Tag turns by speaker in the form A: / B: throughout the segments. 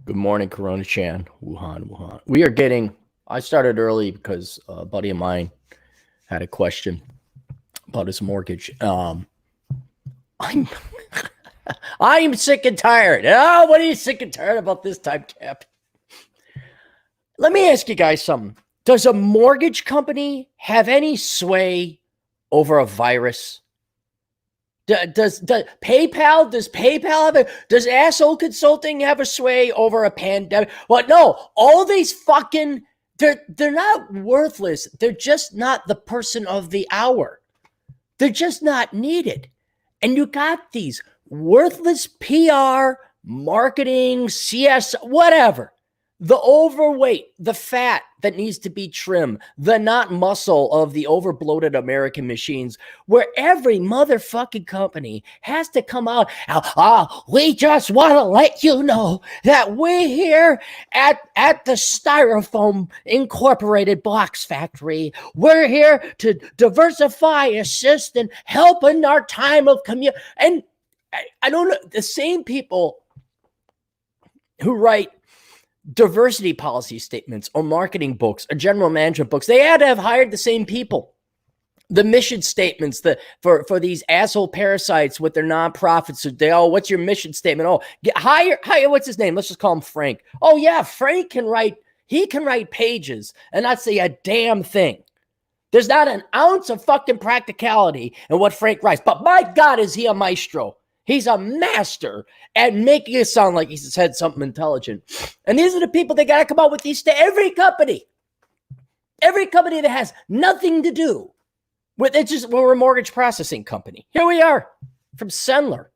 A: Good morning, Coronachan, Wuhan, Wuhan. We are getting. I started early because a buddy of mine had a question about his mortgage. I'm I'm sick and tired. Oh, what are you sick and tired about this time, Cap? Let me ask you guys something. Does a mortgage company have any sway over a virus? Does PayPal have does asshole consulting have a sway over a pandemic? Well, no, all these fucking they're not worthless. They're just not the person of the hour. They're just not needed. And you got these worthless PR, marketing, CS, whatever. The overweight, the fat that needs to be trimmed, the not muscle of the overbloated American machines, where every motherfucking company has to come out. We just want to let you know that we're here at the Styrofoam Incorporated Box Factory. We're here to diversify, assist, and help in our time of commute. And I don't know, the same people who write diversity policy statements or marketing books or general management books, they had to have hired the same people. The mission statements for these asshole parasites with their nonprofits. What's your mission statement? Hire, what's his name? Let's just call him Frank. Oh yeah, Frank can write. He can write pages and not say a damn thing. There's not an ounce of fucking practicality in what Frank writes. But my God, is he a maestro? He's a master at making it sound like he said something intelligent. And these are the people that got to come out with these to every company that has nothing to do with it. We're a mortgage processing company. Here we are from Sendler.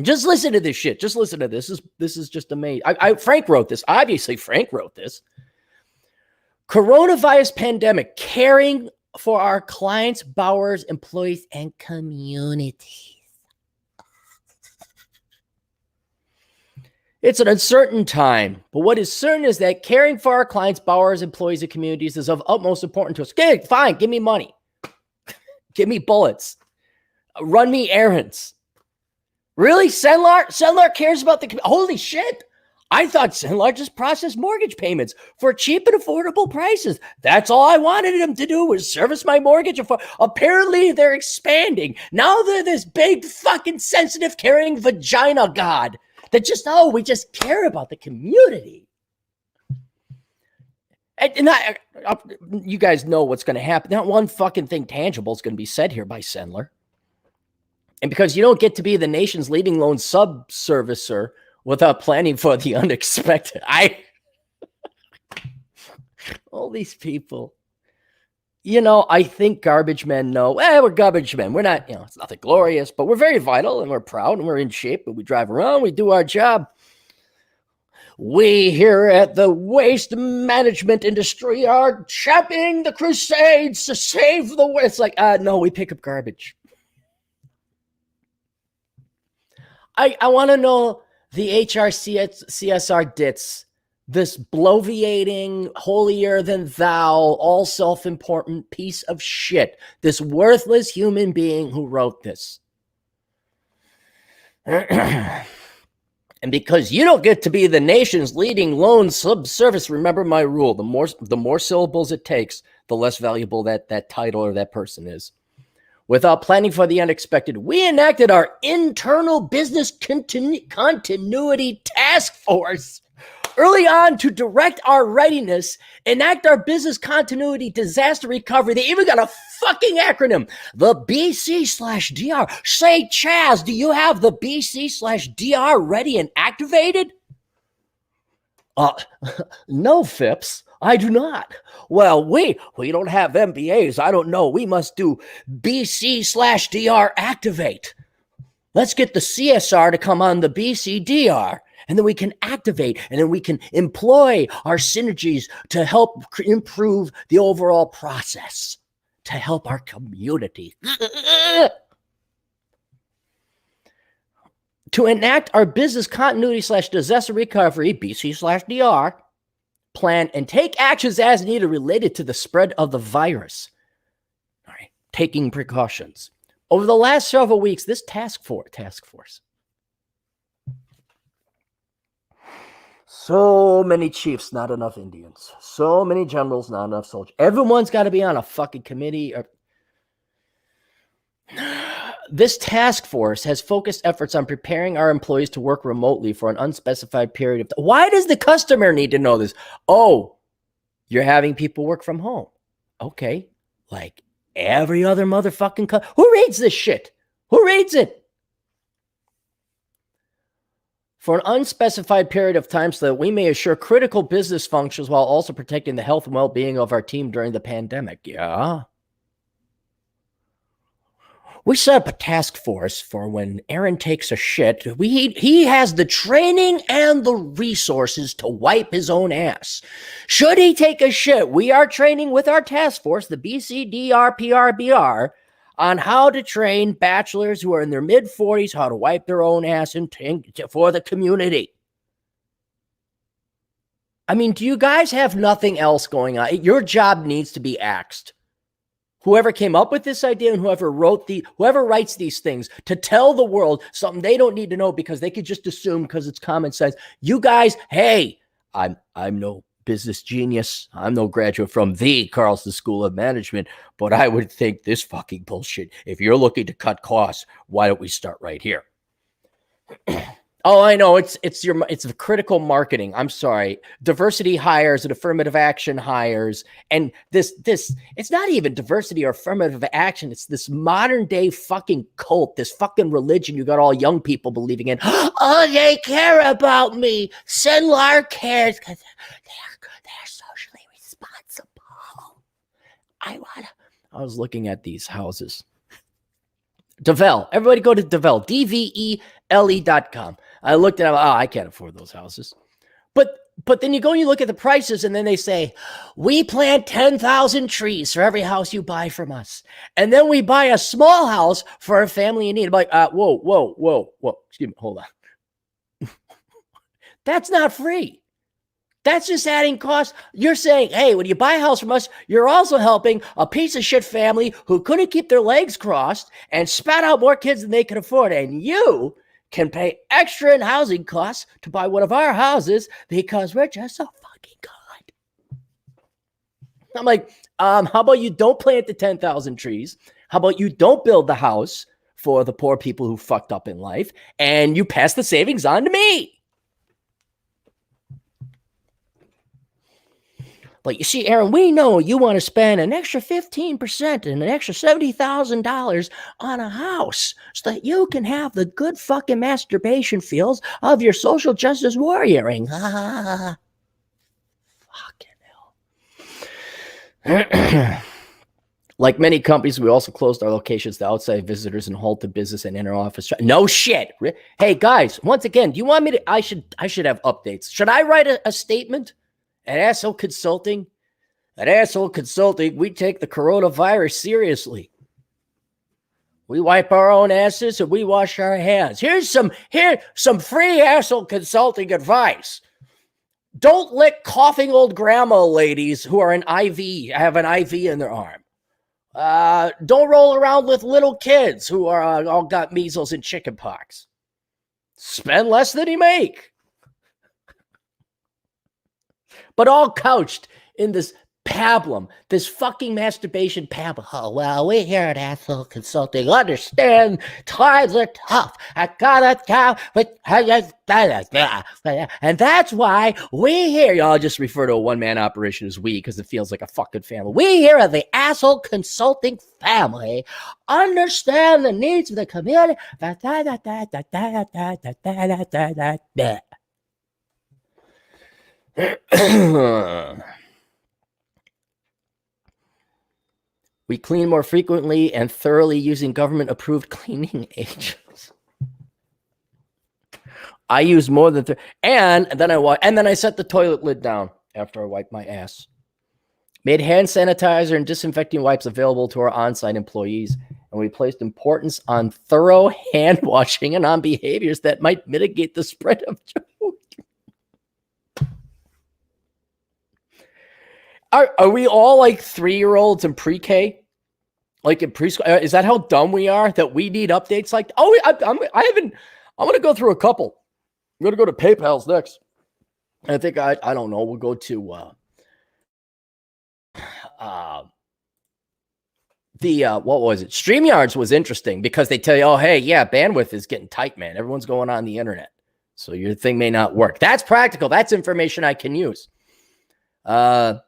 A: Just listen to this shit. Just listen to this. This is just amazing. Frank wrote this. Obviously, Frank wrote this. Coronavirus pandemic, caring for our clients, borrowers, employees, and community. It's an uncertain time, but what is certain is that caring for our clients, borrowers, employees, and communities is of utmost importance to us. Okay, fine, give me money. Give me bullets. Run me errands. Really, Sendler? Sendler cares about the... Holy shit. I thought Sendler just processed mortgage payments for cheap and affordable prices. That's all I wanted him to do was service my mortgage. Apparently, they're expanding. Now they're this big, fucking, sensitive, caring vagina god. That we just care about the community. And you guys know what's going to happen. Not one fucking thing tangible is going to be said here by Sendler. And because you don't get to be the nation's leading loan sub-servicer without planning for the unexpected. All these people. I think garbage men know, we're garbage men. We're not, it's nothing glorious, but we're very vital and we're proud and we're in shape and we drive around, we do our job. We here at the waste management industry are championing the crusades to save the world. It's like, no, we pick up garbage. I want to know the HRCSR dits. This bloviating, holier-than-thou, all self-important piece of shit. This worthless human being who wrote this. And because you don't get to be the nation's leading loan subservice, remember my rule. The more syllables it takes, the less valuable that title or that person is. Without planning for the unexpected, we enacted our internal business continuity task force early on to direct our readiness, enact our business continuity disaster recovery. They even got a fucking acronym, the BC/DR. Say, Chaz, do you have the BC/DR ready and activated? No, Phipps, I do not. Well, we don't have MBAs. I don't know. We must do BC/DR activate. Let's get the CSR to come on the BCDR. And then we can activate, and then we can employ our synergies to help improve the overall process, to help our community. To enact our business continuity/disaster recovery, BC/DR, plan and take actions as needed related to the spread of the virus. All right, taking precautions. Over the last several weeks, this task force So many chiefs, not enough Indians. So many generals, not enough soldiers. Everyone's got to be on a fucking committee. This task force has focused efforts on preparing our employees to work remotely for an unspecified period of time. Why does the customer need to know this? Oh, you're having people work from home. Okay. Like every other motherfucking who reads this shit? Who reads it? For an unspecified period of time so that we may assure critical business functions while also protecting the health and well-being of our team during the pandemic. Yeah. We set up a task force for when Aaron takes a shit. He has the training and the resources to wipe his own ass. Should he take a shit, we are training with our task force, the BCDRPRBR, on how to train bachelors who are in their mid-40s how to wipe their own ass for the community. I mean, do you guys have nothing else going on? Your job needs to be axed. Whoever came up with this idea and whoever writes these things to tell the world something they don't need to know because they could just assume because it's common sense. You guys, hey, I'm no business genius. I'm no graduate from the Carlson School of Management, but I would think this fucking bullshit. If you're looking to cut costs, why don't we start right here? Oh, I know. It's the critical marketing. I'm sorry. Diversity hires and affirmative action hires. And this, it's not even diversity or affirmative action. It's this modern day fucking cult, this fucking religion you got all young people believing in. Oh, they care about me. Sinlar cares because they're socially responsible. I was looking at these houses. Devel. Everybody go to Devel. DVELE.com. I looked at it. Oh, I can't afford those houses. But then you go and you look at the prices and then they say, we plant 10,000 trees for every house you buy from us. And then we buy a small house for a family in need. I'm like, whoa. Excuse me. Hold on. That's not free. That's just adding costs. You're saying, hey, when you buy a house from us, you're also helping a piece of shit family who couldn't keep their legs crossed and spat out more kids than they could afford. And you can pay extra in housing costs to buy one of our houses because we're just so fucking good. I'm like, how about you don't plant the 10,000 trees? How about you don't build the house for the poor people who fucked up in life and you pass the savings on to me? But you see, Aaron, we know you want to spend an extra 15% and an extra $70,000 on a house so that you can have the good fucking masturbation feels of your social justice warrioring. Fucking hell. Like many companies, we also closed our locations to outside visitors and halted business and inner office. No shit. Hey, guys, once again, do you want me to? I should have updates. Should I write a statement? At Asshole Consulting, we take the coronavirus seriously. We wipe our own asses and we wash our hands. Here's some free Asshole Consulting advice. Don't lick coughing old grandma ladies who are have an IV in their arm. Don't roll around with little kids who are all got measles and chickenpox. Spend less than you make. But all couched in this pablum, this fucking masturbation pablum. Oh, well, we here at Asshole Consulting understand times are tough. I gotta count with, and that's why we here, y'all just refer to a one-man operation as we because it feels like a fucking family. We here at the Asshole Consulting family understand the needs of the community. We clean more frequently and thoroughly using government-approved cleaning agents. I use more than and then I set the toilet lid down after I wipe my ass. Made hand sanitizer and disinfecting wipes available to our on-site employees, and we placed importance on thorough hand washing and on behaviors that might mitigate the spread of germs. Are we all like 3-year-olds in pre-K? Like in preschool? Is that how dumb we are that we need updates like? Oh, I'm going to go through a couple. I'm going to go to PayPal's next. I think I don't know. We'll go to what was it? StreamYards was interesting because they tell you, oh, hey, yeah, bandwidth is getting tight, man. Everyone's going on the internet. So your thing may not work. That's practical. That's information I can use. Hand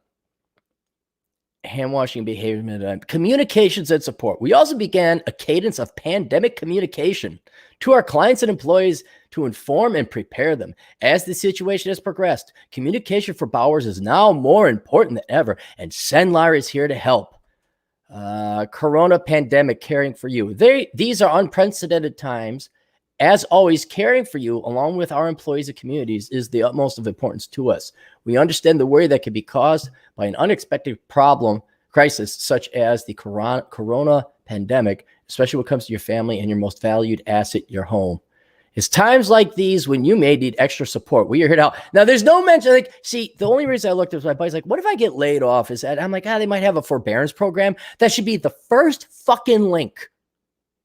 A: washing behavior, communications and support. We also began a cadence of pandemic communication to our clients and employees to inform and prepare them. As the situation has progressed, communication for Bowers is now more important than ever, and Cenlar is here to help. Corona pandemic, caring for you. These are unprecedented times. As always, caring for you, along with our employees and communities, is the utmost of importance to us. We understand the worry that can be caused by an unexpected crisis, such as the corona pandemic, especially when it comes to your family and your most valued asset, your home. It's times like these when you may need extra support. We are here to help. Now, there's no mention, like, see, the only reason I looked at my buddy's like, what if I get laid off? Is that I'm like, they might have a forbearance program. That should be the first fucking link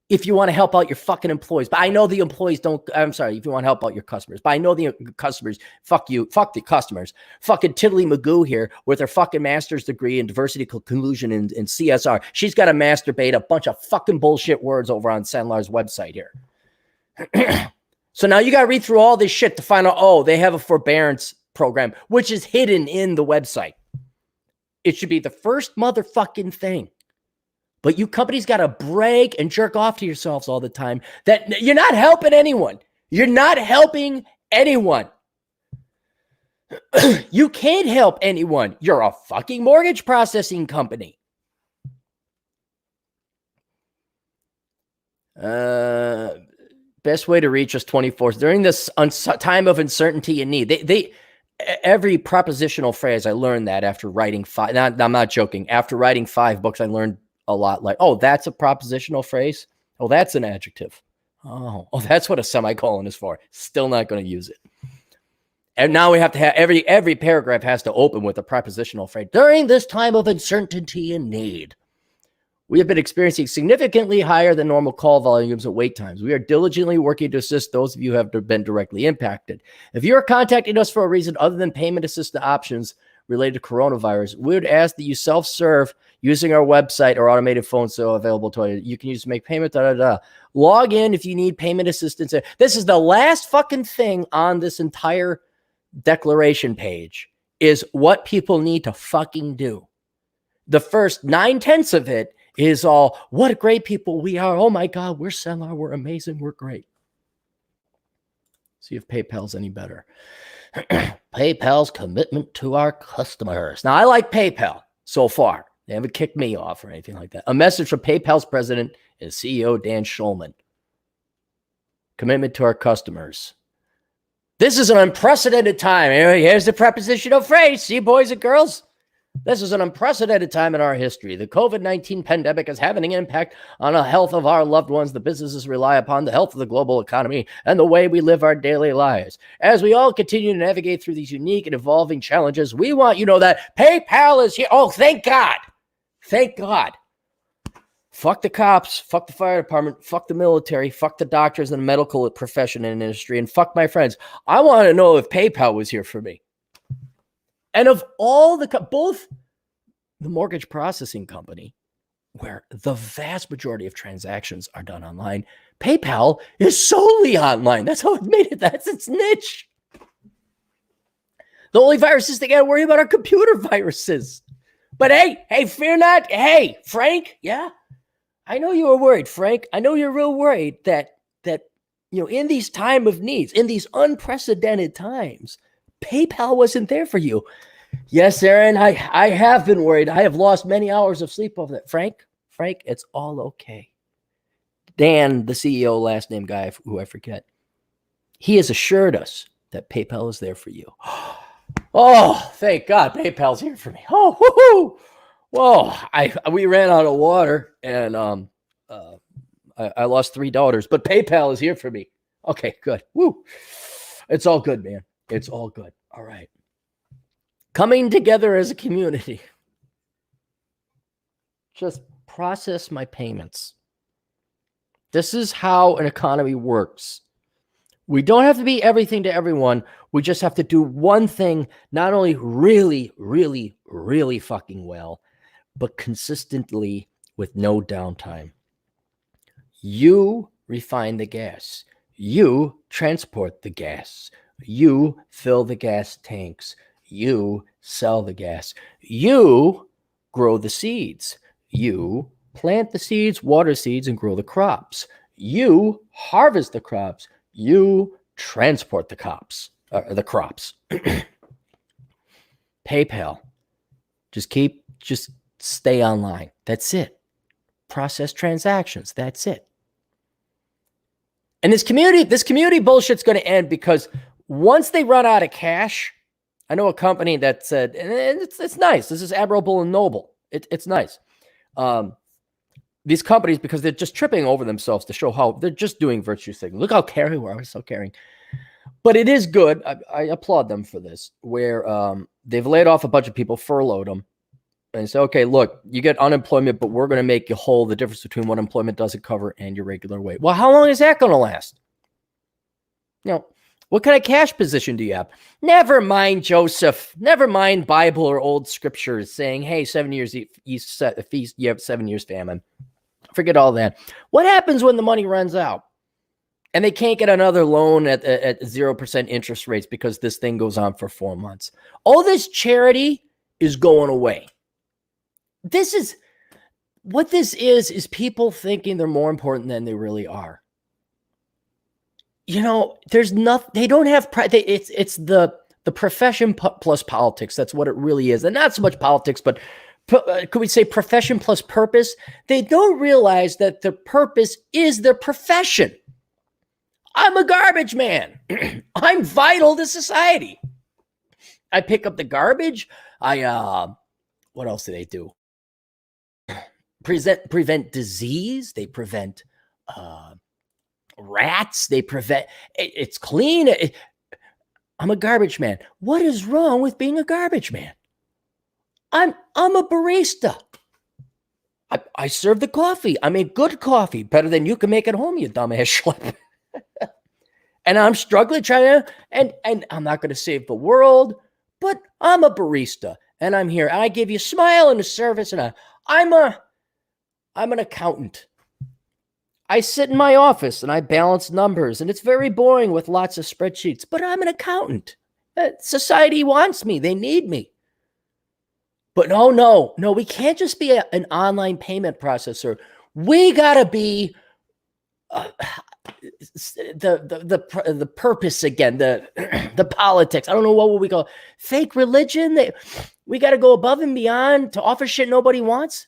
A: if you want to help out your fucking employees. But I know the employees don't, I'm sorry, if you want to help out your customers. But I know the customers, fuck you, fuck the customers. Fucking Tiddly Magoo here with her fucking master's degree in diversity, conclusion, and CSR. She's got to masturbate a bunch of fucking bullshit words over on Cenlar's website here. So now you got to read through all this shit to find out, oh, they have a forbearance program, which is hidden in the website. It should be the first motherfucking thing. But you companies got to brag and jerk off to yourselves all the time that you're not helping anyone. You're not helping anyone. You can't help anyone. You're a fucking mortgage processing company. Best way to reach us 24 during this time of uncertainty and need. Every propositional phrase, I learned that after writing five. I'm not joking. After writing 5 books, I learned a lot. Like, oh, that's a propositional phrase. Oh, that's an adjective. Oh, that's what a semicolon is for. Still not going to use it. And now we have to have every paragraph has to open with a prepositional phrase. During this time of uncertainty and need, we have been experiencing significantly higher than normal call volumes and wait times. We are diligently working to assist those of you who have been directly impacted. If you are contacting us for a reason other than payment assistance options related to coronavirus, we would ask that you self-serve using our website or automated phone so available to you. You can use make payment, Log in if you need payment assistance. This is the last fucking thing on this entire declaration page is what people need to fucking do. The first 9/10 of it is all, what great people we are. Oh my God, we're Cenlar. We're amazing. We're great. See if PayPal's any better. PayPal's commitment to our customers. Now, I like PayPal so far. They haven't kicked me off or anything like that. A message from PayPal's president and CEO, Dan Schulman. Commitment to our customers. This is an unprecedented time. Here's the prepositional phrase. See, boys and girls? This is an unprecedented time in our history. The COVID-19 pandemic is having an impact on the health of our loved ones. The businesses rely upon the health of the global economy and the way we live our daily lives. As we all continue to navigate through these unique and evolving challenges, we want you to know that PayPal is here. Oh, thank God. Thank God. Fuck the cops. Fuck the fire department. Fuck the military. Fuck the doctors and the medical profession and industry. And fuck my friends. I want to know if PayPal was here for me. And of all both the mortgage processing company, where the vast majority of transactions are done online, PayPal is solely online. That's how it made it. That's its niche. The only viruses they got to worry about are computer viruses. But hey, fear not. Hey, Frank, yeah, I know you were worried, Frank. I know you're real worried that in these time of needs, in these unprecedented times, PayPal wasn't there for you. Yes, Aaron, I have been worried. I have lost many hours of sleep over that. Frank, it's all okay. Dan, the CEO, last name guy, who I forget, he has assured us that PayPal is there for you. Oh, thank God, PayPal's here for me. Oh, woohoo! Whoa, we ran out of water, and I lost $3, but PayPal is here for me. Okay, good. Woo! It's all good, man. It's all good. All right. Coming together as a community. Just process my payments. This is how an economy works. We don't have to be everything to everyone. We just have to do one thing, not only really, really, really fucking well, but consistently with no downtime. You refine the gas. You transport the gas. You fill the gas tanks. You sell the gas. You grow the seeds. You plant the seeds, water seeds, and grow the crops. You harvest the crops. You transport the crops. PayPal. Just stay online. That's it. Process transactions. That's it. And this community bullshit's going to end because once they run out of cash, I know a company that said, and it's nice. This is admirable and noble. It's nice. These companies, because they're just tripping over themselves to show how they're just doing virtue signaling. Look how caring we are. We're so caring. But it is good. I applaud them for this, where they've laid off a bunch of people, furloughed them, and say, okay, look, you get unemployment, but we're going to make you whole the difference between what employment doesn't cover and your regular wage. Well, how long is that going to last? What kind of cash position do you have? Never mind, Joseph. Never mind Bible or old scriptures saying, hey, 7 years feast, you have 7 years famine. Forget all that. What happens when the money runs out and they can't get another loan at 0% interest rates because this thing goes on for 4 months? All this charity is going away. This is people thinking they're more important than they really are. There's nothing, they don't have, it's the profession plus politics. That's what it really is. And not so much politics, but could we say profession plus purpose? They don't realize that the purpose is their profession. I'm a garbage man. I'm vital to society. I pick up the garbage. What else do they do? Prevent disease. They prevent rats. They prevent. It's clean. I'm a garbage man. What is wrong with being a garbage man? I'm a barista. I serve the coffee. I make good coffee, better than you can make at home, you dumbass schlep. And I'm struggling trying to, and I'm not going to save the world, but I'm a barista, and I'm here. And I give you a smile and a service, and I'm an accountant. I sit in my office and I balance numbers, and it's very boring with lots of spreadsheets, but I'm an accountant. Society wants me. They need me. But no, we can't just be an online payment processor. We got to be the purpose again, the politics. I don't know what would we call it? Fake religion. We got to go above and beyond to offer shit nobody wants.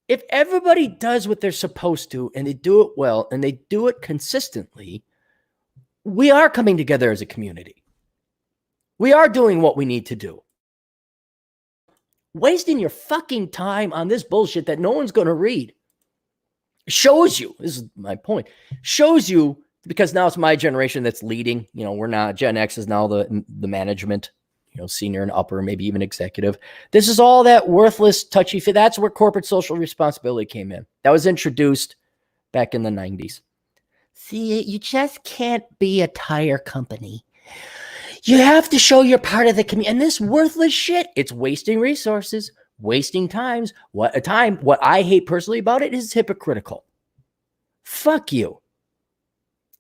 A: If everybody does what they're supposed to and they do it well and they do it consistently, we are coming together as a community. We are doing what we need to do. Wasting your fucking time on this bullshit that no one's going to read shows you, this is my point, shows you, because now it's my generation that's leading. We're not, Gen X is now the management, senior and upper, maybe even executive. This is all that worthless, touchy fit. That's where corporate social responsibility came in. That was introduced back in the 90s. See, you just can't be a tire company. You have to show you're part of the community. And this worthless shit, it's wasting resources, wasting times. What I hate personally about it is hypocritical. Fuck you.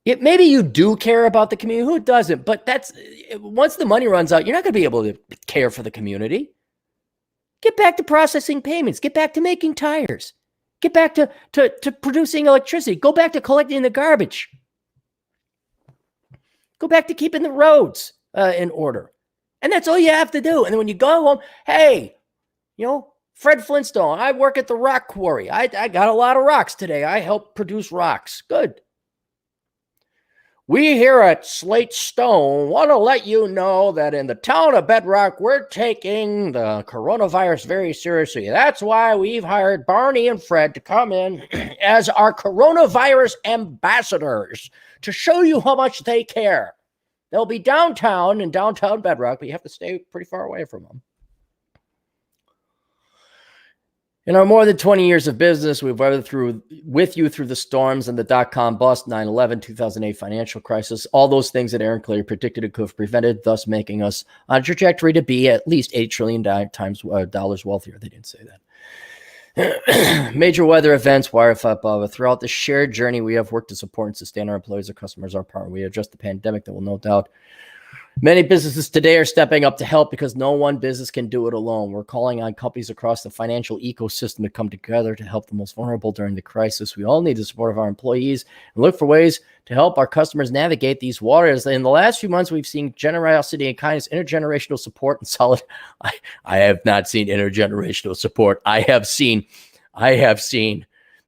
A: Maybe you do care about the community. Who doesn't? But once the money runs out, you're not going to be able to care for the community. Get back to processing payments. Get back to making tires. Get back to producing electricity. Go back to collecting the garbage. Go back to keeping the roads in order. And that's all you have to do. And then when you go home, hey, Fred Flintstone, I work at the rock quarry. I got a lot of rocks today. I help produce rocks. Good. We here at Slate Stone want to let you know that in the town of Bedrock, we're taking the coronavirus very seriously. That's why we've hired Barney and Fred to come in as our coronavirus ambassadors to show you how much they care. They'll be downtown in downtown Bedrock, but you have to stay pretty far away from them. In our more than 20 years of business, we've weathered with you through the storms and the dot-com bust, 9/11, 2008 financial crisis, all those things that Aaron Cleary predicted and could have prevented, thus making us on a trajectory to be at least $8 trillion dollars wealthier. They didn't say that. Major weather events, wildfire, throughout the shared journey, we have worked to support and sustain our employees, our customers, our partners. We addressed the pandemic that will no doubt. Many businesses today are stepping up to help because no one business can do it alone. We're calling on companies across the financial ecosystem to come together to help the most vulnerable during the crisis. We all need the support of our employees and look for ways to help our customers navigate these waters. In the last few months, we've seen generosity and kindness, intergenerational support, and solid. I have not seen intergenerational support. I have seen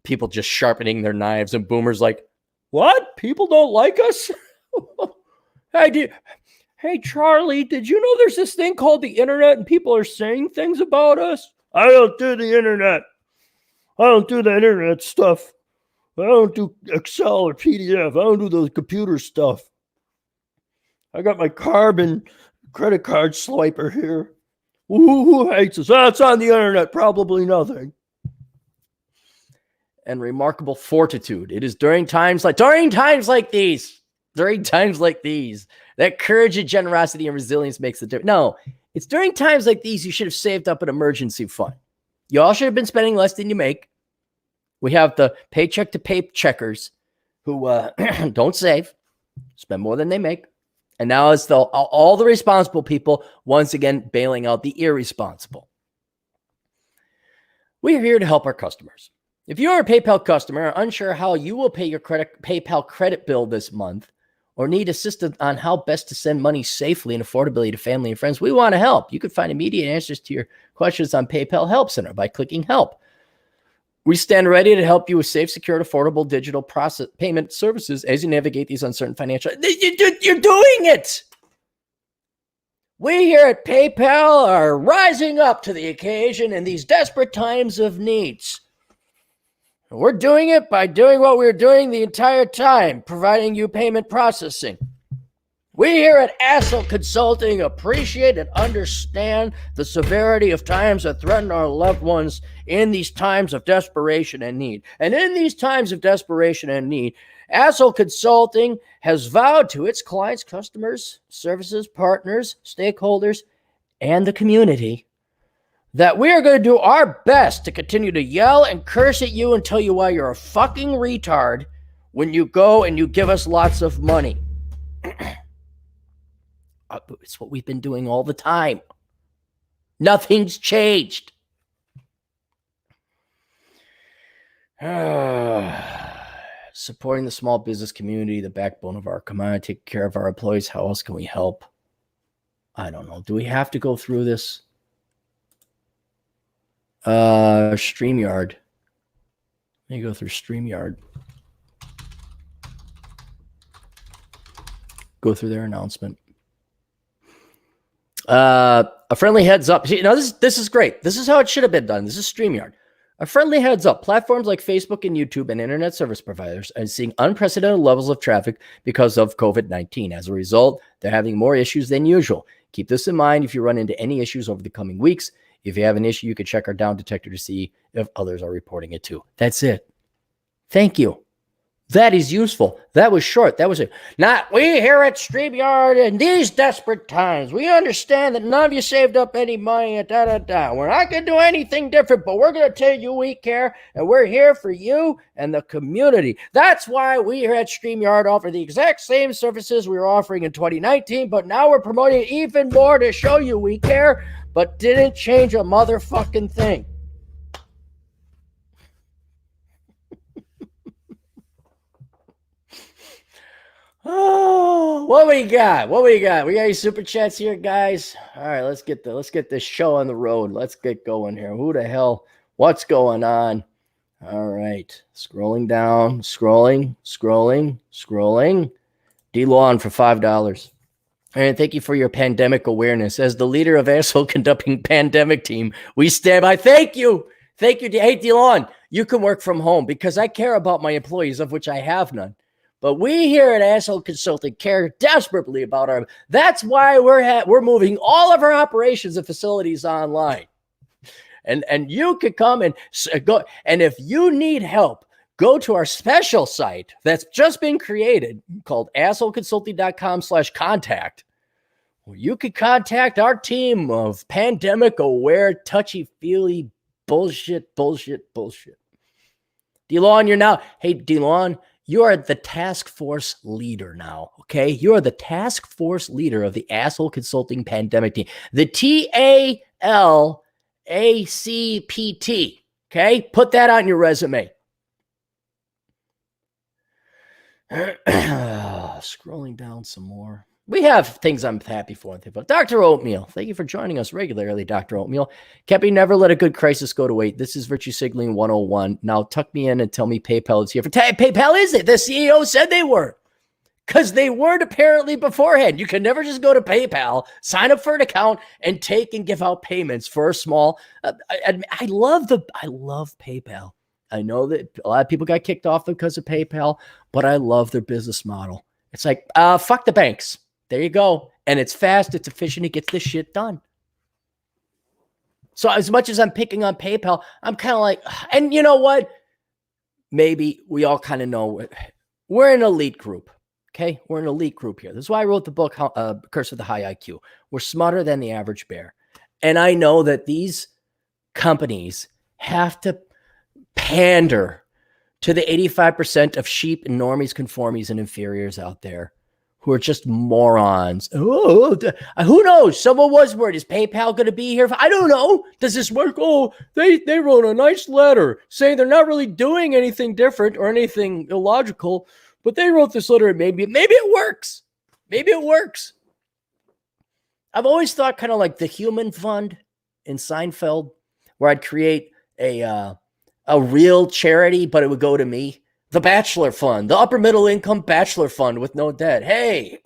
A: people just sharpening their knives, and boomers like, what? People don't like us? Hey, Charlie, did you know there's this thing called the internet and people are saying things about us? I don't do the internet. I don't do the internet stuff. I don't do Excel or PDF. I don't do the computer stuff. I got my carbon credit card swiper here. Who hates us? It's on the internet. Probably nothing. And remarkable fortitude. It is during times like these, that courage and generosity and resilience makes the difference. No, it's during times like these you should have saved up an emergency fund. You all should have been spending less than you make. We have the paycheck to pay checkers who don't save, spend more than they make. And now it's all the responsible people once again bailing out the irresponsible. We are here to help our customers. If you are a PayPal customer and are unsure how you will pay your PayPal credit bill this month, or need assistance on how best to send money safely and affordably to family and friends, we want to help. You can find immediate answers to your questions on PayPal Help Center by clicking Help. We stand ready to help you with safe, secure, affordable digital process payment services as you navigate these uncertain financial. You're doing it. We here at PayPal are rising up to the occasion in these desperate times of needs. We're doing it by doing what we were doing the entire time, providing you payment processing. We here at Assel Consulting appreciate and understand the severity of times that threaten our loved ones in these times of desperation and need. And in these times of desperation and need, Assel Consulting has vowed to its clients, customers, services, partners, stakeholders, and the community that we are going to do our best to continue to yell and curse at you and tell you why you're a fucking retard when you go and you give us lots of money. It's what we've been doing all the time. Nothing's changed. Supporting the small business community, the backbone of our community, take care of our employees. How else can we help? I don't know. Do we have to go through this? StreamYard. Let me go through StreamYard. Go through their announcement. A friendly heads up. You know, this is great. This is how it should have been done. This is StreamYard. A friendly heads up. Platforms like Facebook and YouTube and internet service providers are seeing unprecedented levels of traffic because of COVID-19. As a result, they're having more issues than usual. Keep this in mind if you run into any issues over the coming weeks. If you have an issue, you can check our down detector to see if others are reporting it too. That's it. Thank you. That is useful. That was short. That was it. Not we here at StreamYard in these desperate times. We understand that none of you saved up any money. We're not going to do anything different, but we're going to tell you we care, and we're here for you and the community. That's why we here at StreamYard offer the exact same services we were offering in 2019, but now we're promoting it even more to show you we care, but didn't change a motherfucking thing. Oh, what we got? We got any super chats here, guys? All right, let's get this show on the road. Let's get going here. Who the hell? What's going on? All right, scrolling down, scrolling. DeLon for $5. And thank you for your pandemic awareness. As the leader of Asshole Conducting Pandemic Team, we stand by. Thank you. Hey, DeLon, you can work from home because I care about my employees, of which I have none. But we here at Asshole Consulting care desperately about our. That's why we're moving all of our operations and facilities online. And you could come and go. And if you need help, go to our special site that's just been created called assholeconsulting.com/contact, where you could contact our team of pandemic aware, touchy-feely bullshit. DeLon, hey, DeLon, you are the task force leader now, okay? You are the task force leader of the Asshole Consulting Pandemic Team, the TALACPT, okay? Put that on your resume. Scrolling down some more. We have things I'm happy for. Dr. Oatmeal, thank you for joining us regularly, Dr. Oatmeal. Cappy, never let a good crisis go to wait. This is Virtue Signaling 101. Now tuck me in and tell me PayPal is here. PayPal is it? The CEO said they were. Because they weren't apparently beforehand. You can never just go to PayPal, sign up for an account, and take and give out payments for a small. I love PayPal. I know that a lot of people got kicked off because of PayPal, but I love their business model. It's like, fuck the banks. There you go. And it's fast, it's efficient, it gets this shit done. So as much as I'm picking on PayPal, I'm kind of like, and you know what? Maybe we all kind of know we're an elite group. Okay, we're an elite group here. This is why I wrote the book, Curse of the High IQ. We're smarter than the average bear. And I know that these companies have to pander to the 85% of sheep and normies, conformies, and inferiors out there who are just morons. Oh, who knows? Someone was worried. Is PayPal going to be here? I don't know. Does this work? Oh, they wrote a nice letter saying they're not really doing anything different or anything illogical, but they wrote this letter and maybe it works. Maybe it works. I've always thought kind of like the Human Fund in Seinfeld, where I'd create a real charity, but it would go to me. The Bachelor Fund, the upper middle income Bachelor Fund with no debt. Hey,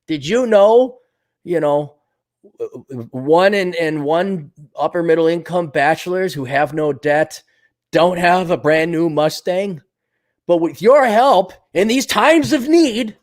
A: did you know, one upper middle income bachelors who have no debt don't have a brand new Mustang? But with your help in these times of need,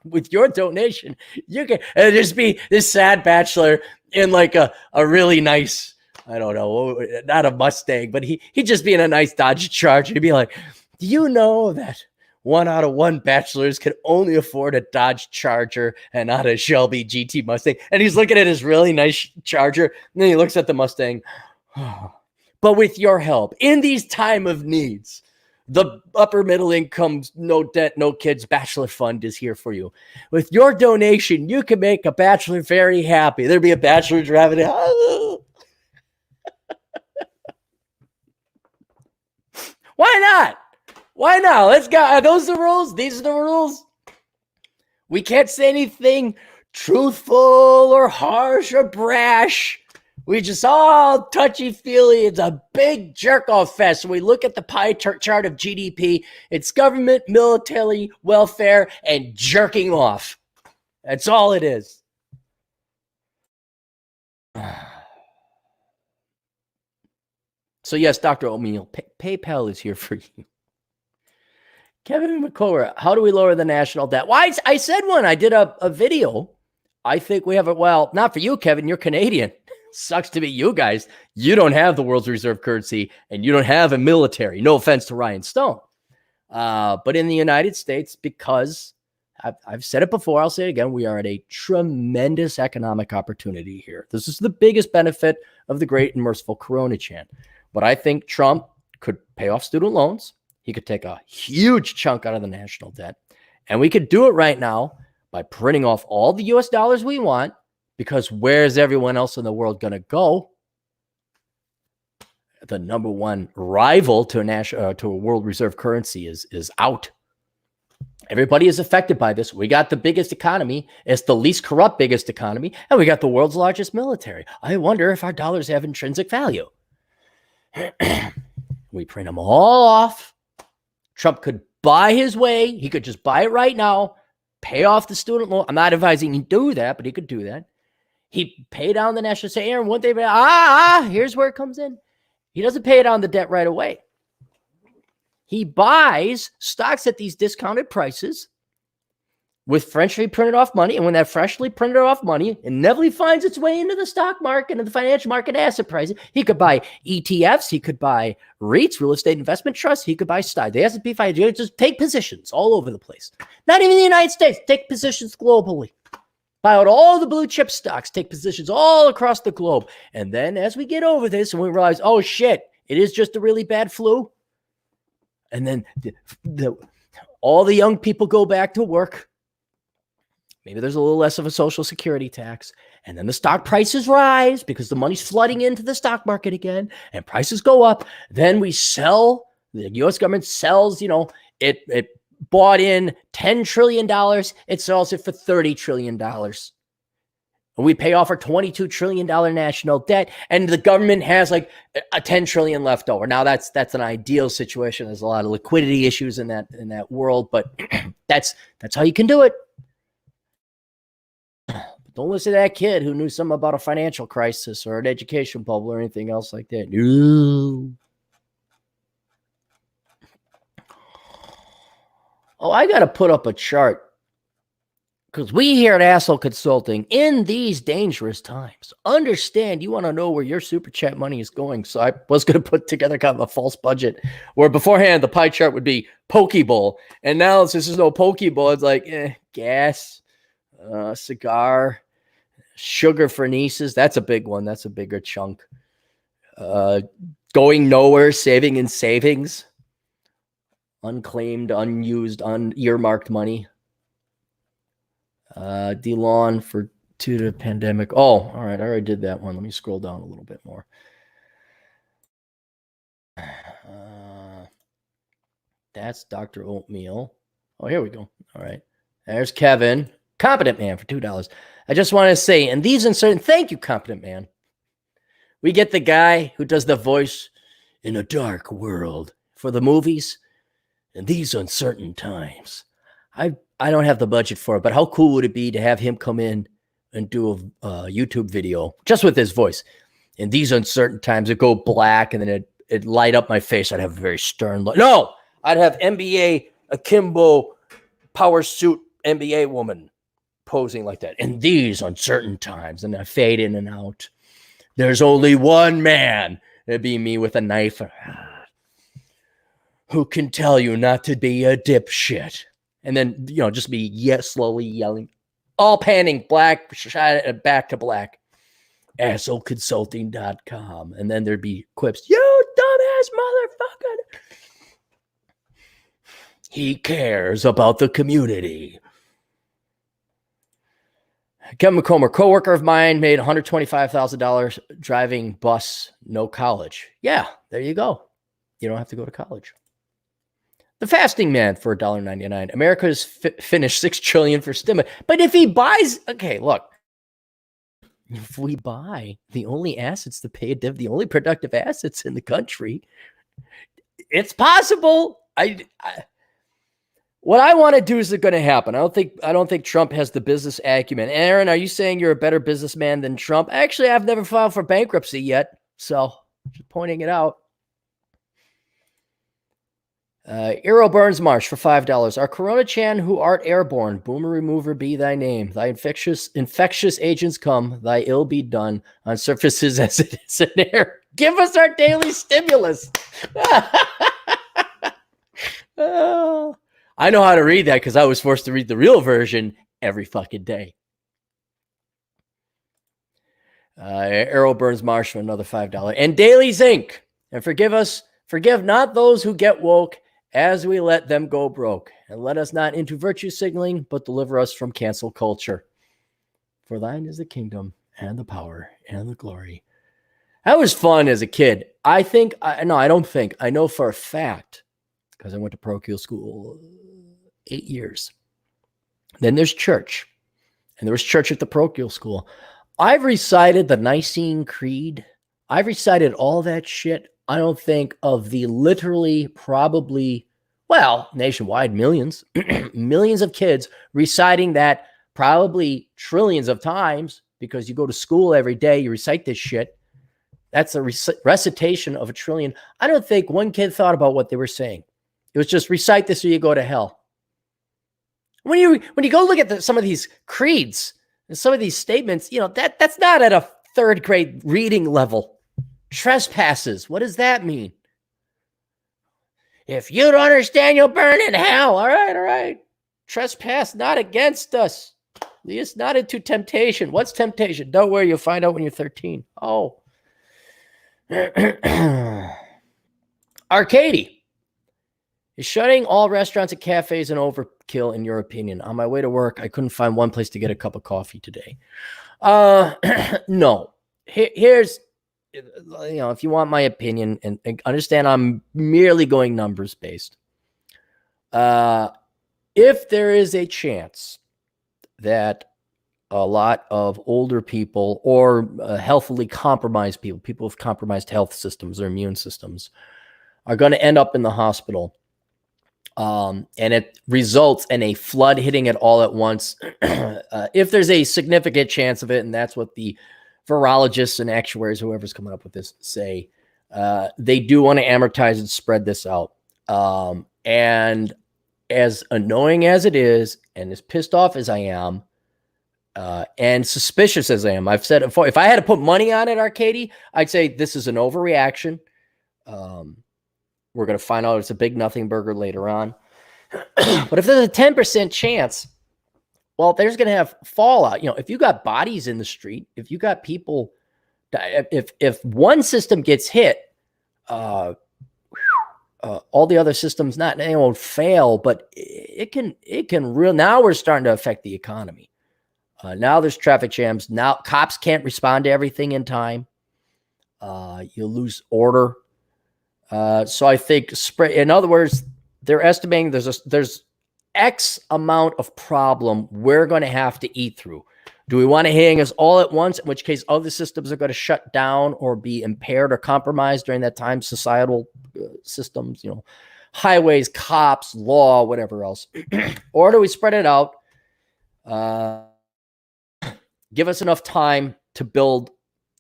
A: with your donation, you can just be this sad bachelor in like a really nice, I don't know, not a Mustang, but he'd just be in a nice Dodge Charger. He'd be like, do you know that 1 out of 1 bachelors can only afford a Dodge Charger and not a Shelby GT Mustang? And he's looking at his really nice Charger, and then he looks at the Mustang. But with your help, in these time of needs, the upper middle income, no debt, no kids Bachelor Fund is here for you. With your donation, you can make a bachelor very happy. There'd be a bachelor driving it. Why not? Why not? Let's go. Are those the rules? These are the rules. We can't say anything truthful or harsh or brash. We just all touchy-feely. It's a big jerk-off fest. We look at the pie chart of GDP. It's government, military, welfare, and jerking off. That's all it is. So yes, Dr. O'Meal, PayPal is here for you. Kevin McCullough, how do we lower the national debt? Well, I said one. I did a video. I think we have it. Well, not for you, Kevin. You're Canadian. Sucks to be you guys. You don't have the world's reserve currency, and you don't have a military. No offense to Ryan Stone. But in the United States, because I've said it before, I'll say it again, we are at a tremendous economic opportunity here. This is the biggest benefit of the great and merciful Coronachan. But I think Trump could pay off student loans. He could take a huge chunk out of the national debt. And we could do it right now by printing off all the US dollars we want, because where's everyone else in the world going to go? The number one rival to a world reserve currency is out. Everybody is affected by this. We got the biggest economy. It's the least corrupt biggest economy. And we got the world's largest military. I wonder if our dollars have intrinsic value. We print them all off. Trump could buy his way. He could just buy it right now, pay off the student loan. I'm not advising him to do that, but he could do that. He'd pay down the national debt. Aaron, one day, here's where it comes in. He doesn't pay down the debt right away. He buys stocks at these discounted prices. with freshly printed off money. And when that freshly printed off money inevitably finds its way into the stock market and the financial market asset prices, he could buy ETFs, he could buy REITs, real estate investment trusts, he could buy stocks. The S&P 500, just take positions all over the place. Not even the United States, take positions globally. Buy out all the blue chip stocks, take positions all across the globe. And then as we get over this and we realize, oh shit, it is just a really bad flu. And then all the young people go back to work. Maybe there's a little less of a social security tax. And then the stock prices rise because the money's flooding into the stock market again and prices go up. Then we sell, the U.S. government sells, it bought in $10 trillion. It sells it for $30 trillion. And we pay off our $22 trillion national debt. And the government has like a $10 trillion left over. Now that's an ideal situation. There's a lot of liquidity issues in that world, but that's how you can do it. Don't listen to that kid who knew something about a financial crisis or an education bubble or anything else like that. No. Oh, I got to put up a chart because we here at Asshole Consulting, in these dangerous times, understand you want to know where your super chat money is going. So I was going to put together kind of a false budget where beforehand the pie chart would be Pokeball. And now since there's no Pokeball, it's like gas, cigar, sugar for nieces. That's a big one. That's a bigger chunk. Going nowhere, saving in savings. Unclaimed, unused, unearmarked money. DeLon for to the pandemic. Oh, all right. I already did that one. Let me scroll down a little bit more. That's Dr. Oatmeal. Oh, here we go. All right. There's Kevin. Competent Man for $2. I just want to say, in these uncertain, thank you, Competent Man. We get the guy who does the voice in a dark world for the movies. In these uncertain times, I don't have the budget for it, but how cool would it be to have him come in and do a YouTube video just with his voice? In these uncertain times, it go black and then it light up my face. I'd have a very stern look. No, I'd have NBA akimbo power suit NBA woman posing like that. In these uncertain times, and I fade in and out. There's only one man. It'd be me with a knife. Who can tell you not to be a dipshit? And then, just be slowly yelling, all panning back to black. assholeconsulting.com. And then there'd be quips. You dumbass motherfucker. He cares about the community. Kevin McComber, coworker of mine, made $125,000 driving bus, no college. Yeah, there you go. You don't have to go to college. The Fasting Man for $1.99. America's finished $6 trillion for stimulus. But if he buys, okay, look, if we buy the only assets to pay a div, the only productive assets in the country, it's possible. What I want to do is going to happen. I don't think Trump has the business acumen. Aaron, are you saying you're a better businessman than Trump? Actually, I've never filed for bankruptcy yet, so just pointing it out. Eero Burns Marsh for $5. Our Coronachan who art airborne, boomer remover be thy name. Thy infectious agents come, thy ill be done on surfaces as it is in air. Give us our daily stimulus. I know how to read that because I was forced to read the real version every fucking day. Eero Burns Marsh for another $5. And Dailies Inc. And forgive not those who get woke as we let them go broke. And let us not into virtue signaling, but deliver us from cancel culture. For thine is the kingdom and the power and the glory. That was fun as a kid. I know for a fact, because I went to parochial school 8 years. Then there's church. And there was church at the parochial school. I've recited the Nicene Creed. I've recited all that shit. I don't think of the literally probably, nationwide millions, millions of kids reciting that probably trillions of times because you go to school every day, you recite this shit. That's a recitation of a trillion. I don't think one kid thought about what they were saying. It was just recite this or you go to hell. When you go look at some of these creeds and some of these statements, that's not at a third grade reading level. Trespasses. What does that mean? If you don't understand, you'll burn in hell. All right. Trespass not against us. Lead us not into temptation. What's temptation? Don't worry, you'll find out when you're 13. Oh. Arcady is shutting all restaurants and cafes an overkill, in your opinion? On my way to work, I couldn't find one place to get a cup of coffee today. No. Here's, if you want my opinion, and understand I'm merely going numbers based. If there is a chance that a lot of older people or healthily compromised people with compromised health systems or immune systems are going to end up in the hospital, and it results in a flood hitting it all at once, if there's a significant chance of it, and that's what the virologists and actuaries, whoever's coming up with this, say, they do want to amortize and spread this out. And as annoying as it is, and as pissed off as I am, and suspicious as I am, I've said it before, if I had to put money on it, Arcady, I'd say this is an overreaction. We're going to find out it's a big nothing burger later on. But if there's a 10% chance, well, there's going to have fallout. If you got bodies in the street, if you got people, if one system gets hit, all the other systems they won't fail, but it can now we're starting to affect the economy. Now there's traffic jams. Now cops can't respond to everything in time. You lose order. So I think in other words, they're estimating there's X amount of problem we're going to have to eat through. Do we want to hang us all at once, in which case other systems are going to shut down or be impaired or compromised during that time, societal systems, highways, cops, law, whatever else? Or do we spread it out, give us enough time to build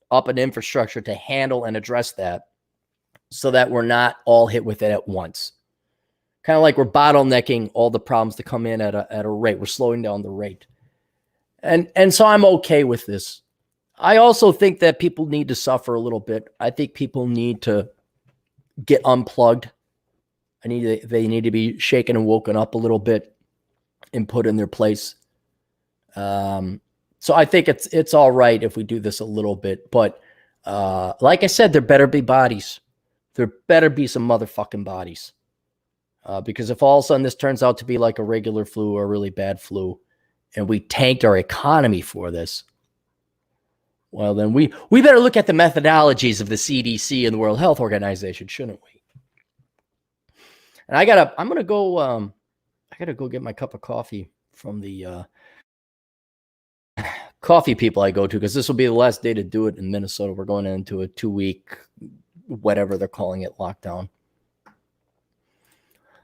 A: up an infrastructure to handle and address that so that we're not all hit with it at once? Kind of like we're bottlenecking all the problems to come in at a rate. We're slowing down the rate. And so I'm okay with this. I also think that people need to suffer a little bit. I think people need to get unplugged. They need to be shaken and woken up a little bit and put in their place. So I think it's all right if we do this a little bit. But like I said, there better be bodies. There better be some motherfucking bodies. Because if all of a sudden this turns out to be like a regular flu or a really bad flu, and we tanked our economy for this, well, then we better look at the methodologies of the CDC and the World Health Organization, shouldn't we? And I gotta go get my cup of coffee from the coffee people I go to, because this will be the last day to do it in Minnesota. We're going into a 2-week, whatever they're calling it, lockdown.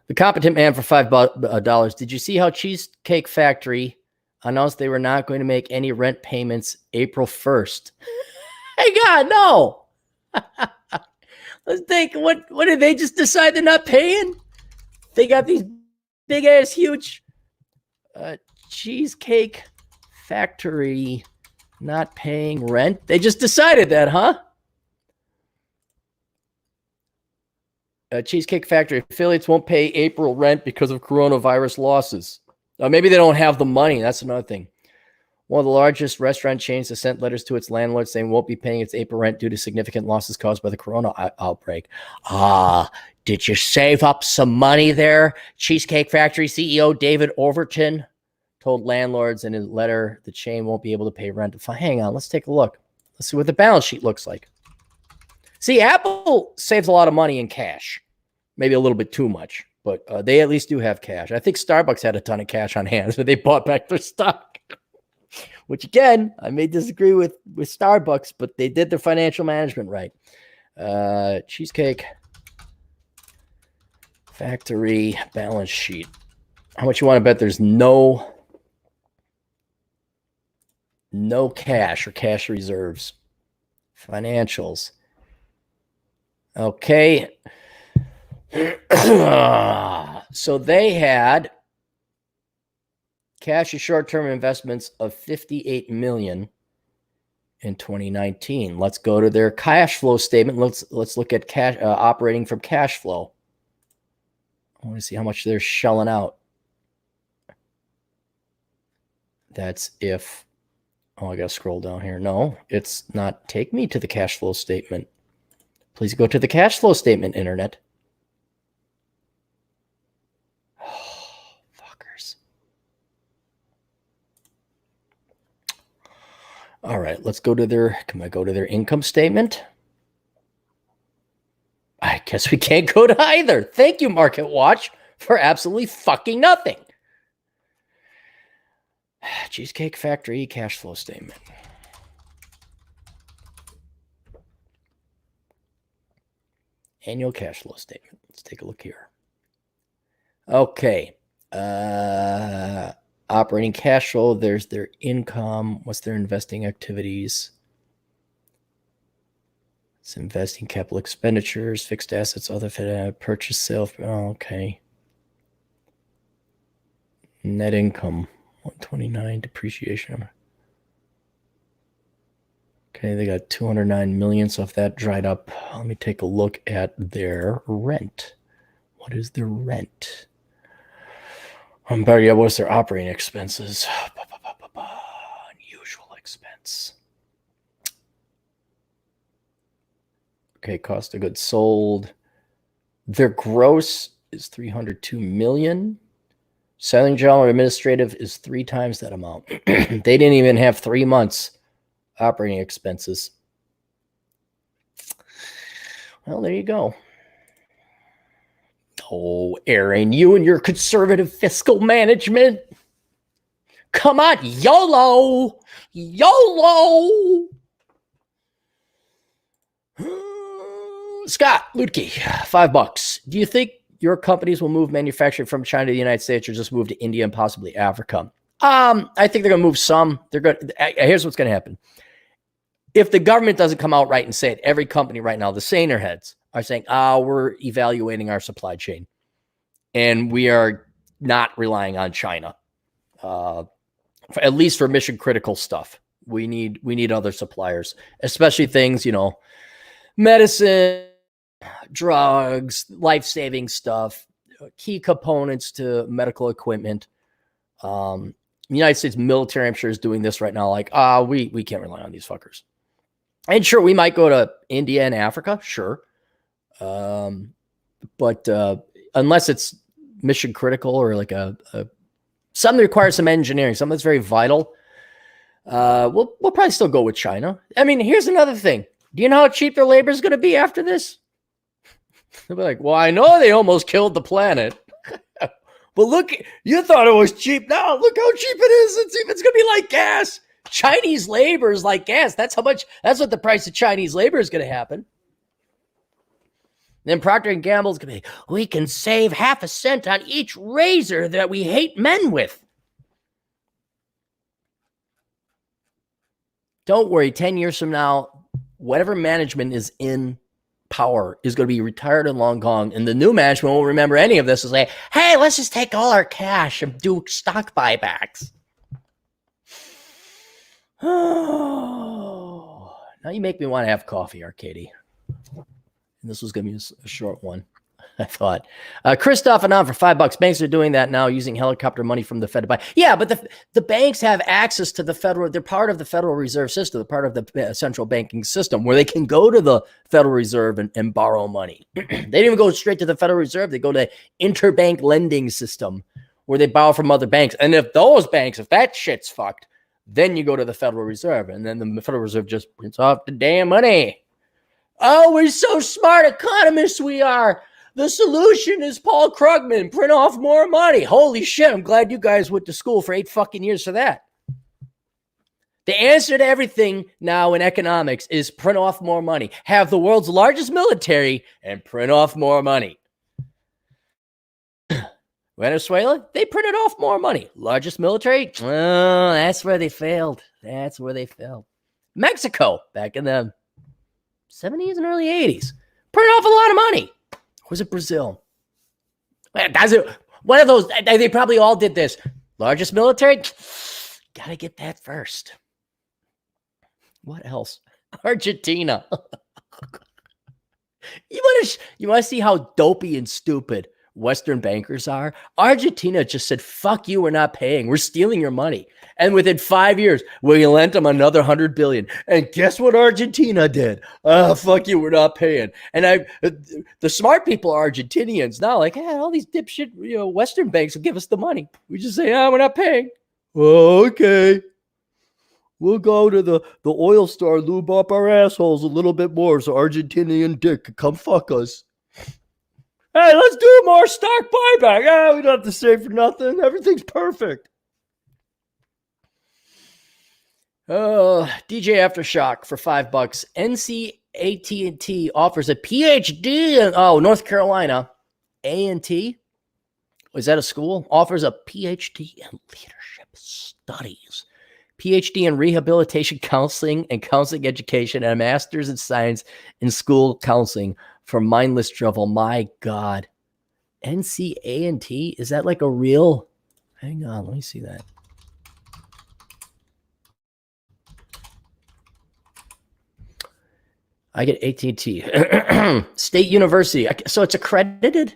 A: The competent man for $5. Did you see how Cheesecake Factory announced they were not going to make any rent payments April 1st? Hey, God, no. Let's think. What did they just decide they're not paying? They got these big ass huge Cheesecake Factory not paying rent. They just decided that, huh? Cheesecake Factory affiliates won't pay April rent because of coronavirus losses. Maybe they don't have the money. That's another thing. One of the largest restaurant chains has sent letters to its landlords saying it won't be paying its April rent due to significant losses caused by the corona outbreak. Did you save up some money there? Cheesecake Factory CEO David Overton told landlords in his letter the chain won't be able to pay rent. Hang on, let's take a look. Let's see what the balance sheet looks like. See, Apple saves a lot of money in cash. Maybe a little bit too much, but they at least do have cash. I think Starbucks had a ton of cash on hand, so they bought back their stock. Which, again, I may disagree with Starbucks, but they did their financial management right. Cheesecake Factory balance sheet. How much you want to bet there's no cash or cash reserves? Financials. Okay. So they had cash and short-term investments of $58 million in 2019. Let's go to their cash flow statement. Let's look at cash operating from cash flow. I want to see how much they're shelling out. That's if, I got to scroll down here. No, it's not. Take me to the cash flow statement. Please go to the cash flow statement, internet. Oh, fuckers. All right, let's go to can I go to their income statement? I guess we can't go to either. Thank you, Market Watch, for absolutely fucking nothing. Cheesecake Factory cash flow statement. Annual cash flow statement. Let's take a look here. Okay. Operating cash flow. There's their income. What's their investing activities? It's investing, capital expenditures, fixed assets, other purchase, sale. Oh, okay. Net income, 129. Depreciation. Okay, they got 209 million. So if that dried up, let me take a look at their rent. What is their rent? Better yet, what's their operating expenses? Unusual expense. Okay, cost of goods sold. Their gross is 302 million. Selling, general, and administrative is 3 times that amount. They didn't even have 3 months operating expenses. Well, there you go. Oh, Aaron, you and your conservative fiscal management. Come on, YOLO! YOLO! Scott Lutke, $5. Do you think your companies will move manufacturing from China to the United States or just move to India and possibly Africa? I think they're going to move some. Here's what's going to happen. If the government doesn't come out right and say it, every company right now, the saner heads are saying, we're evaluating our supply chain and we are not relying on China, at least for mission critical stuff. We need other suppliers, especially things, medicine, drugs, life-saving stuff, key components to medical equipment. The United States military, I'm sure, is doing this right now. Like, we can't rely on these fuckers. And sure, we might go to India and Africa, sure. But unless it's mission critical or like something that requires some engineering, something that's very vital, we'll probably still go with China. I mean, here's another thing. Do you know how cheap their labor is going to be after this? They'll be like, well, I know they almost killed the planet. But look, you thought it was cheap. Now look how cheap it is. It's going to be like gas. Chinese labor is like gas. That's what the price of Chinese labor is going to happen. Then Procter & Gamble is going to be, we can save 0.5 cent on each razor that we hate men with. Don't worry, 10 years from now, whatever management is in power is going to be retired and long gone, and the new management won't remember any of this and say, hey, let's just take all our cash and do stock buybacks. Oh, now you make me want to have coffee, Arcady. And this was going to be a short one, I thought. Christoph and on for $5. Banks are doing that now, using helicopter money from the Fed to buy. Yeah, but the banks have access to the federal. They're part of the Federal Reserve System. They're part of the central banking system where they can go to the Federal Reserve and borrow money. They didn't even go straight to the Federal Reserve. They go to interbank lending system where they borrow from other banks. And if that shit's fucked, then you go to the Federal Reserve. And then the Federal Reserve just prints off the damn money. Oh, we're so smart economists we are. The solution is Paul Krugman. Print off more money. Holy shit, I'm glad you guys went to school for 8 fucking years for that. The answer to everything now in economics is print off more money. Have the world's largest military and print off more money. Venezuela, they printed off more money. Largest military? Oh, that's where they failed. Mexico, back in the 70s and early 80s, printed off a lot of money. Was it Brazil? One of those, they probably all did this. Largest military? Gotta get that first. What else? Argentina. You want to see how dopey and stupid Western bankers are? Argentina just said, fuck you, we're not paying. We're stealing your money. And within 5 years, we lent them another $100 billion. And guess what Argentina did? Fuck you, we're not paying. And the smart people are Argentinians now, like, all these dipshit, Western banks will give us the money. We just say, we're not paying. Oh, okay. We'll go to the oil store, lube up our assholes a little bit more so Argentinian dick can come fuck us. Hey, let's do more stock buyback. We don't have to save for nothing. Everything's perfect. DJ Aftershock for $5. NCAT&T offers a PhD in North Carolina. A&T? Is that a school? Offers a PhD in leadership studies. PhD in rehabilitation counseling and counseling education, and a master's in science in school counseling for mindless travel. My God. NCA&T? Is that like a real? Hang on, let me see that. I get AT&T. State University. So it's accredited?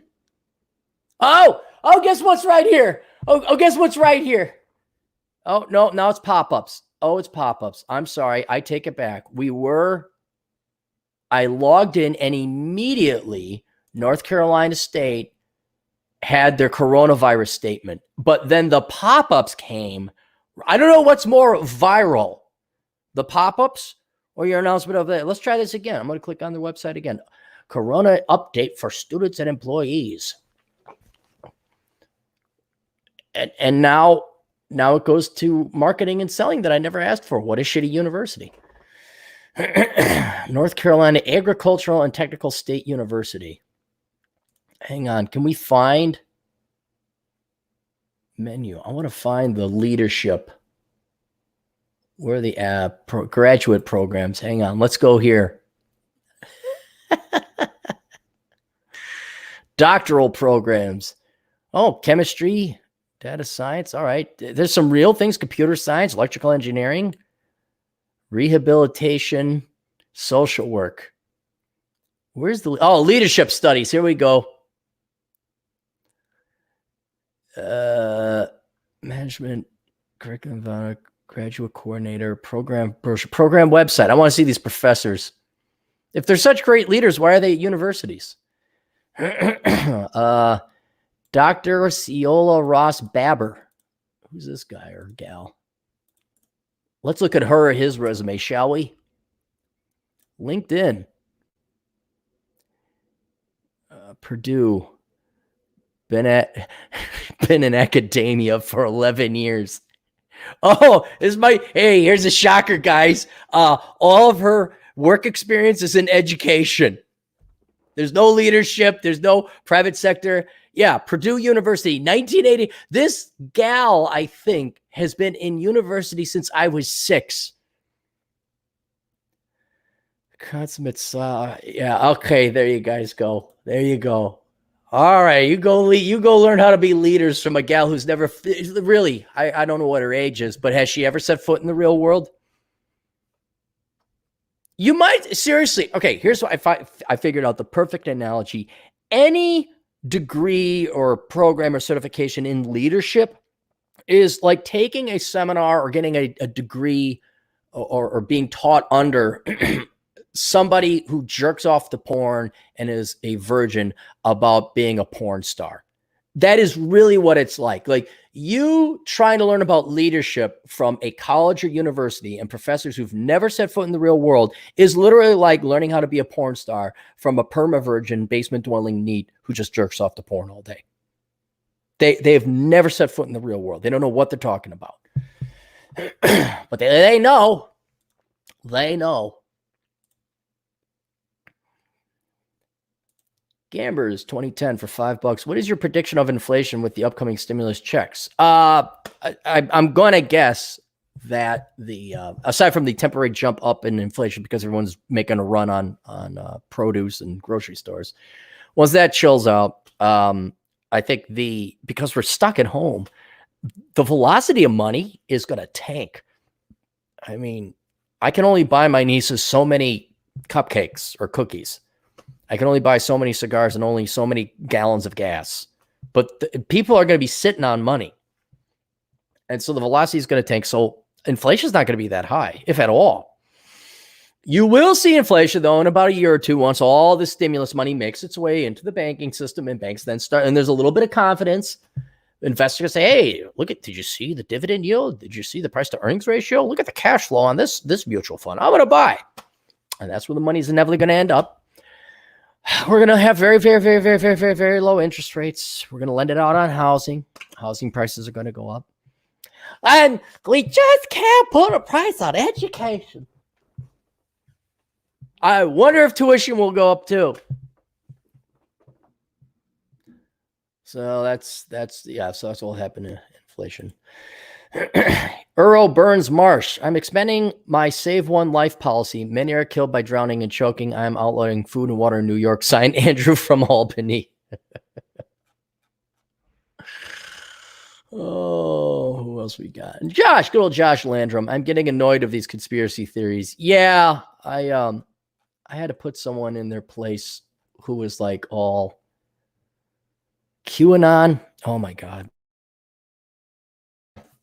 A: Oh, guess what's right here? Oh, guess what's right here? Oh, no, now it's pop-ups. Oh, it's pop-ups. I'm sorry. I take it back. I logged in and immediately North Carolina State had their coronavirus statement. But then the pop-ups came. I don't know what's more viral, the pop-ups or your announcement of that. Let's try this again. I'm going to click on their website again. Corona update for students and employees. And now it goes to marketing and selling that I never asked for. What a shitty university. North Carolina Agricultural and Technical State University. Hang on. Can we find menu? I want to find the leadership. Where are the graduate programs? Hang on. Let's go here. Doctoral programs. Oh, chemistry. Data science. All right. There's some real things. Computer science, electrical engineering, rehabilitation, social work. Where's leadership studies. Here we go. Management, curriculum, graduate coordinator, program website. I want to see these professors. If they're such great leaders, why are they at universities? Dr. Ciola Ross Babber. Who's this guy or gal? Let's look at her or his resume, shall we? LinkedIn. Purdue. Been in academia for 11 years. Oh, here's a shocker, guys. All of her work experience is in education. There's no leadership. There's no private sector. Yeah, Purdue University, 1980. This gal, I think, has been in university since I was 6. Consummate yeah, okay, there you guys go. There you go. All right, you go learn how to be leaders from a gal who's never really, I don't know what her age is, but has she ever set foot in the real world? You might, seriously, okay, here's what I figured out the perfect analogy. Any degree or program or certification in leadership is like taking a seminar or getting a degree or being taught under somebody who jerks off to porn and is a virgin about being a porn star. That is really what it's like. Like you trying to learn about leadership from a college or university and professors who've never set foot in the real world is literally like learning how to be a porn star from a perma-virgin, basement-dwelling NEET who just jerks off to porn all day. They have never set foot in the real world. They don't know what they're talking about. But they know. They know. Gambers 2010 for $5. What is your prediction of inflation with the upcoming stimulus checks? I'm going to guess that the aside from the temporary jump up in inflation because everyone's making a run on produce and grocery stores, once that chills out, I think because we're stuck at home, the velocity of money is going to tank. I mean, I can only buy my nieces so many cupcakes or cookies. I can only buy so many cigars and only so many gallons of gas. But people are going to be sitting on money. And so the velocity is going to tank. So inflation is not going to be that high, if at all. You will see inflation, though, in about a year or two once all the stimulus money makes its way into the banking system and banks then start. And there's a little bit of confidence. Investors say, hey, did you see the dividend yield? Did you see the price to earnings ratio? Look at the cash flow on this mutual fund. I'm going to buy. And that's where the money is inevitably going to end up. We're going to have very, very, very, very, very, very, very low interest rates. We're going to lend it out on housing. Housing prices are going to go up. And we just can't put a price on education. I wonder if tuition will go up too. So that's what will happen to inflation. Earl Burns Marsh. I'm expanding my Save One Life policy. Many are killed by drowning and choking. I'm outlawing food and water in New York. Signed, Andrew from Albany. Oh, who else we got? Josh, good old Josh Landrum. I'm getting annoyed of these conspiracy theories. Yeah, I had to put someone in their place who was like all QAnon. Oh my God.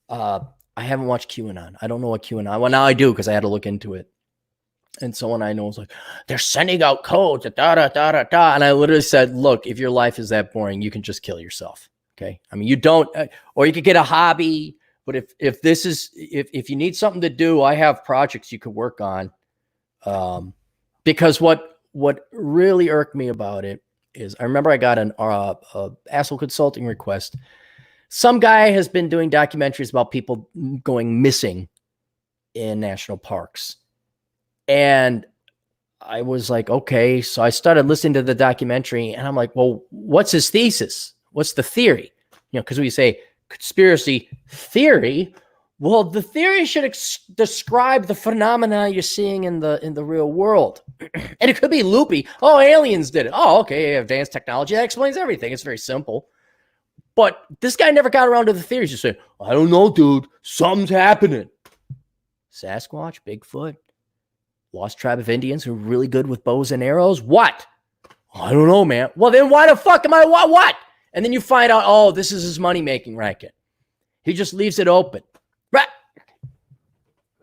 A: I haven't watched QAnon. I don't know what QAnon. Well, now I do because I had to look into it. And someone I know was like, they're sending out codes, da da da da da. And I literally said, look, if your life is that boring, you can just kill yourself. Okay. I mean, you don't, or you could get a hobby. But if this is, if you need something to do, I have projects you could work on. Because what really irked me about it is I remember I got an asshole consulting request. Some guy has been doing documentaries about people going missing in national parks. And I was like, okay. So I started listening to the documentary and I'm like, well, what's his thesis? What's the theory? Because we say conspiracy theory. Well, the theory should describe the phenomena you're seeing in the real world. And it could be loopy. Oh, aliens did it. Oh, okay. Advanced technology. That explains everything. It's very simple. But this guy never got around to the theories. Just saying, I don't know, dude. Something's happening. Sasquatch, Bigfoot, lost tribe of Indians who are really good with bows and arrows. What? I don't know, man. Well, then why the fuck am I what? And then you find out, oh, this is his money-making racket. He just leaves it open. Right. I'm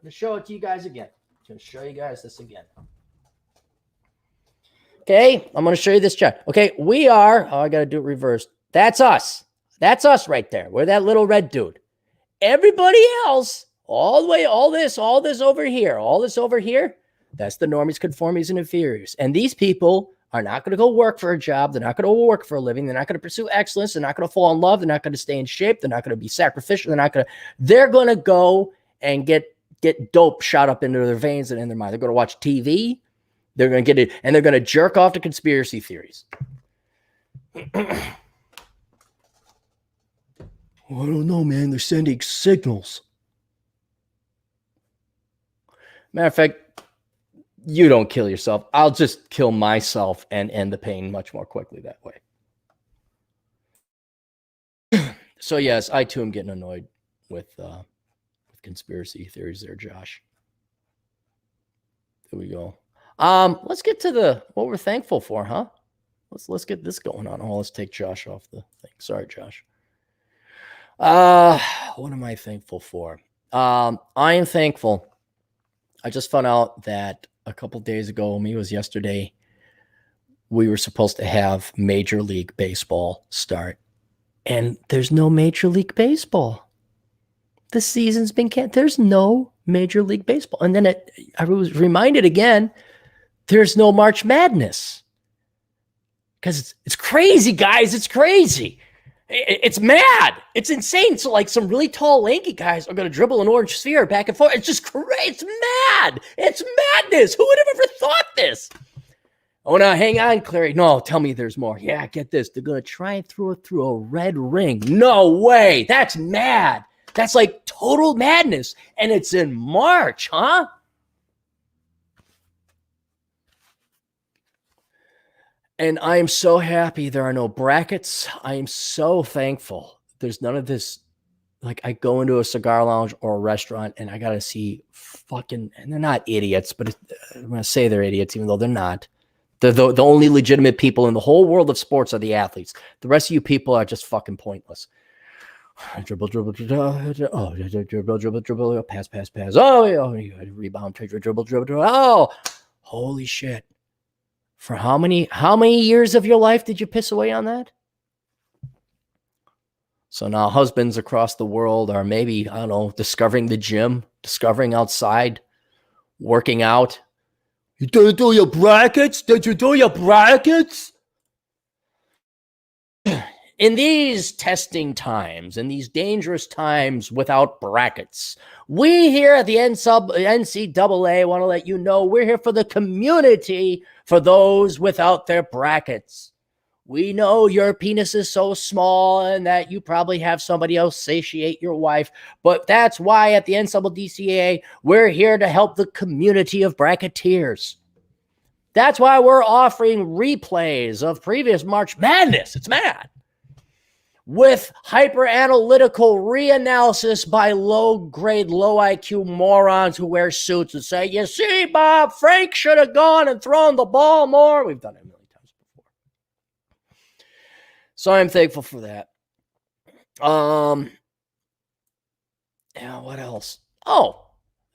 A: going to show it to you guys again. I'm going to show you guys this again. Okay, I'm going to show you this chart. Okay, we are, I got to do it reversed. That's us. That's us right there. We're that little red dude. Everybody else, all the way, all this over here, that's the normies, conformies, and inferiors. And these people are not going to go work for a job. They're not going to work for a living. They're not going to pursue excellence. They're not going to fall in love. They're not going to stay in shape. They're not going to be sacrificial. They're going to go and get dope shot up into their veins and in their mind. They're going to watch TV. They're going to get it, and they're going to jerk off to conspiracy theories. I don't know, man. They're sending signals. Matter of fact, you don't kill yourself. I'll just kill myself and end the pain much more quickly that way. So yes, I too am getting annoyed with conspiracy theories there, Josh. There we go. Let's get to what we're thankful for, huh? Let's get this going on. Oh, let's take Josh off the thing. Sorry, Josh. What am I thankful for? I am thankful. I just found out that a couple days ago, maybe it was yesterday, we were supposed to have Major League Baseball start. And there's no Major League Baseball. The season's been canceled. There's no Major League Baseball. And then I was reminded again, there's no March Madness. Because it's crazy, guys. It's crazy. It's mad. It's insane. So like some really tall, lanky guys are going to dribble an orange sphere back and forth. It's just crazy. It's mad. It's madness. Who would have ever thought this? Oh, no, hang on, Clary. No, tell me there's more. Yeah, get this. They're going to try and throw it through a red ring. No way. That's mad. That's like total madness. And it's in March, huh? And I am so happy there are no brackets. I am so thankful. There's none of this Like I go into a cigar lounge or a restaurant and I got to see fucking, and they're not idiots, but I'm going to say they're idiots, even though they're not. The only legitimate people in the whole world of sports are the athletes. The rest of you people are just fucking pointless. Dribble, dribble, dribble, oh, dribble, dribble, dribble, pass, pass, pass. Oh, you got a rebound, dribble, dribble, dribble. Oh, holy shit. For how many years of your life did you piss away on that? So now husbands across the world are maybe, I don't know, discovering the gym, discovering outside, working out. You didn't do your brackets? Did you do your brackets? In these testing times, in these dangerous times without brackets, we here at the NCAA want to let you know we're here for the community, for those without their brackets. We know your penis is so small and that you probably have somebody else satiate your wife, but that's why at the NCAA, we're here to help the community of bracketeers. That's why we're offering replays of previous March Madness. It's mad. With hyper-analytical reanalysis by low-grade, low-IQ morons who wear suits and say, you see, Bob, Frank should have gone and thrown the ball more. We've done it a million times before. So I'm thankful for that. Yeah, what else? Oh,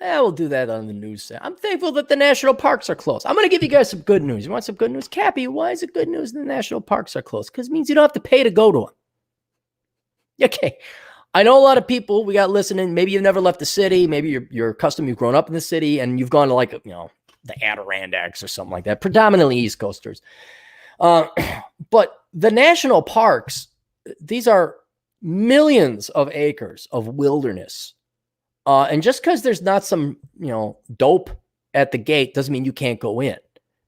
A: yeah, we'll do that on the news set. I'm thankful that the national parks are closed. I'm going to give you guys some good news. You want some good news? Cappy, why is it good news that the national parks are closed? Because it means you don't have to pay to go to them. Okay. I know a lot of people we got listening. Maybe you've never left the city. Maybe you're accustomed. You've grown up in the city and you've gone to like, the Adirondacks or something like that. Predominantly East Coasters. But the national parks, these are millions of acres of wilderness. And just because there's not some, dope at the gate doesn't mean you can't go in.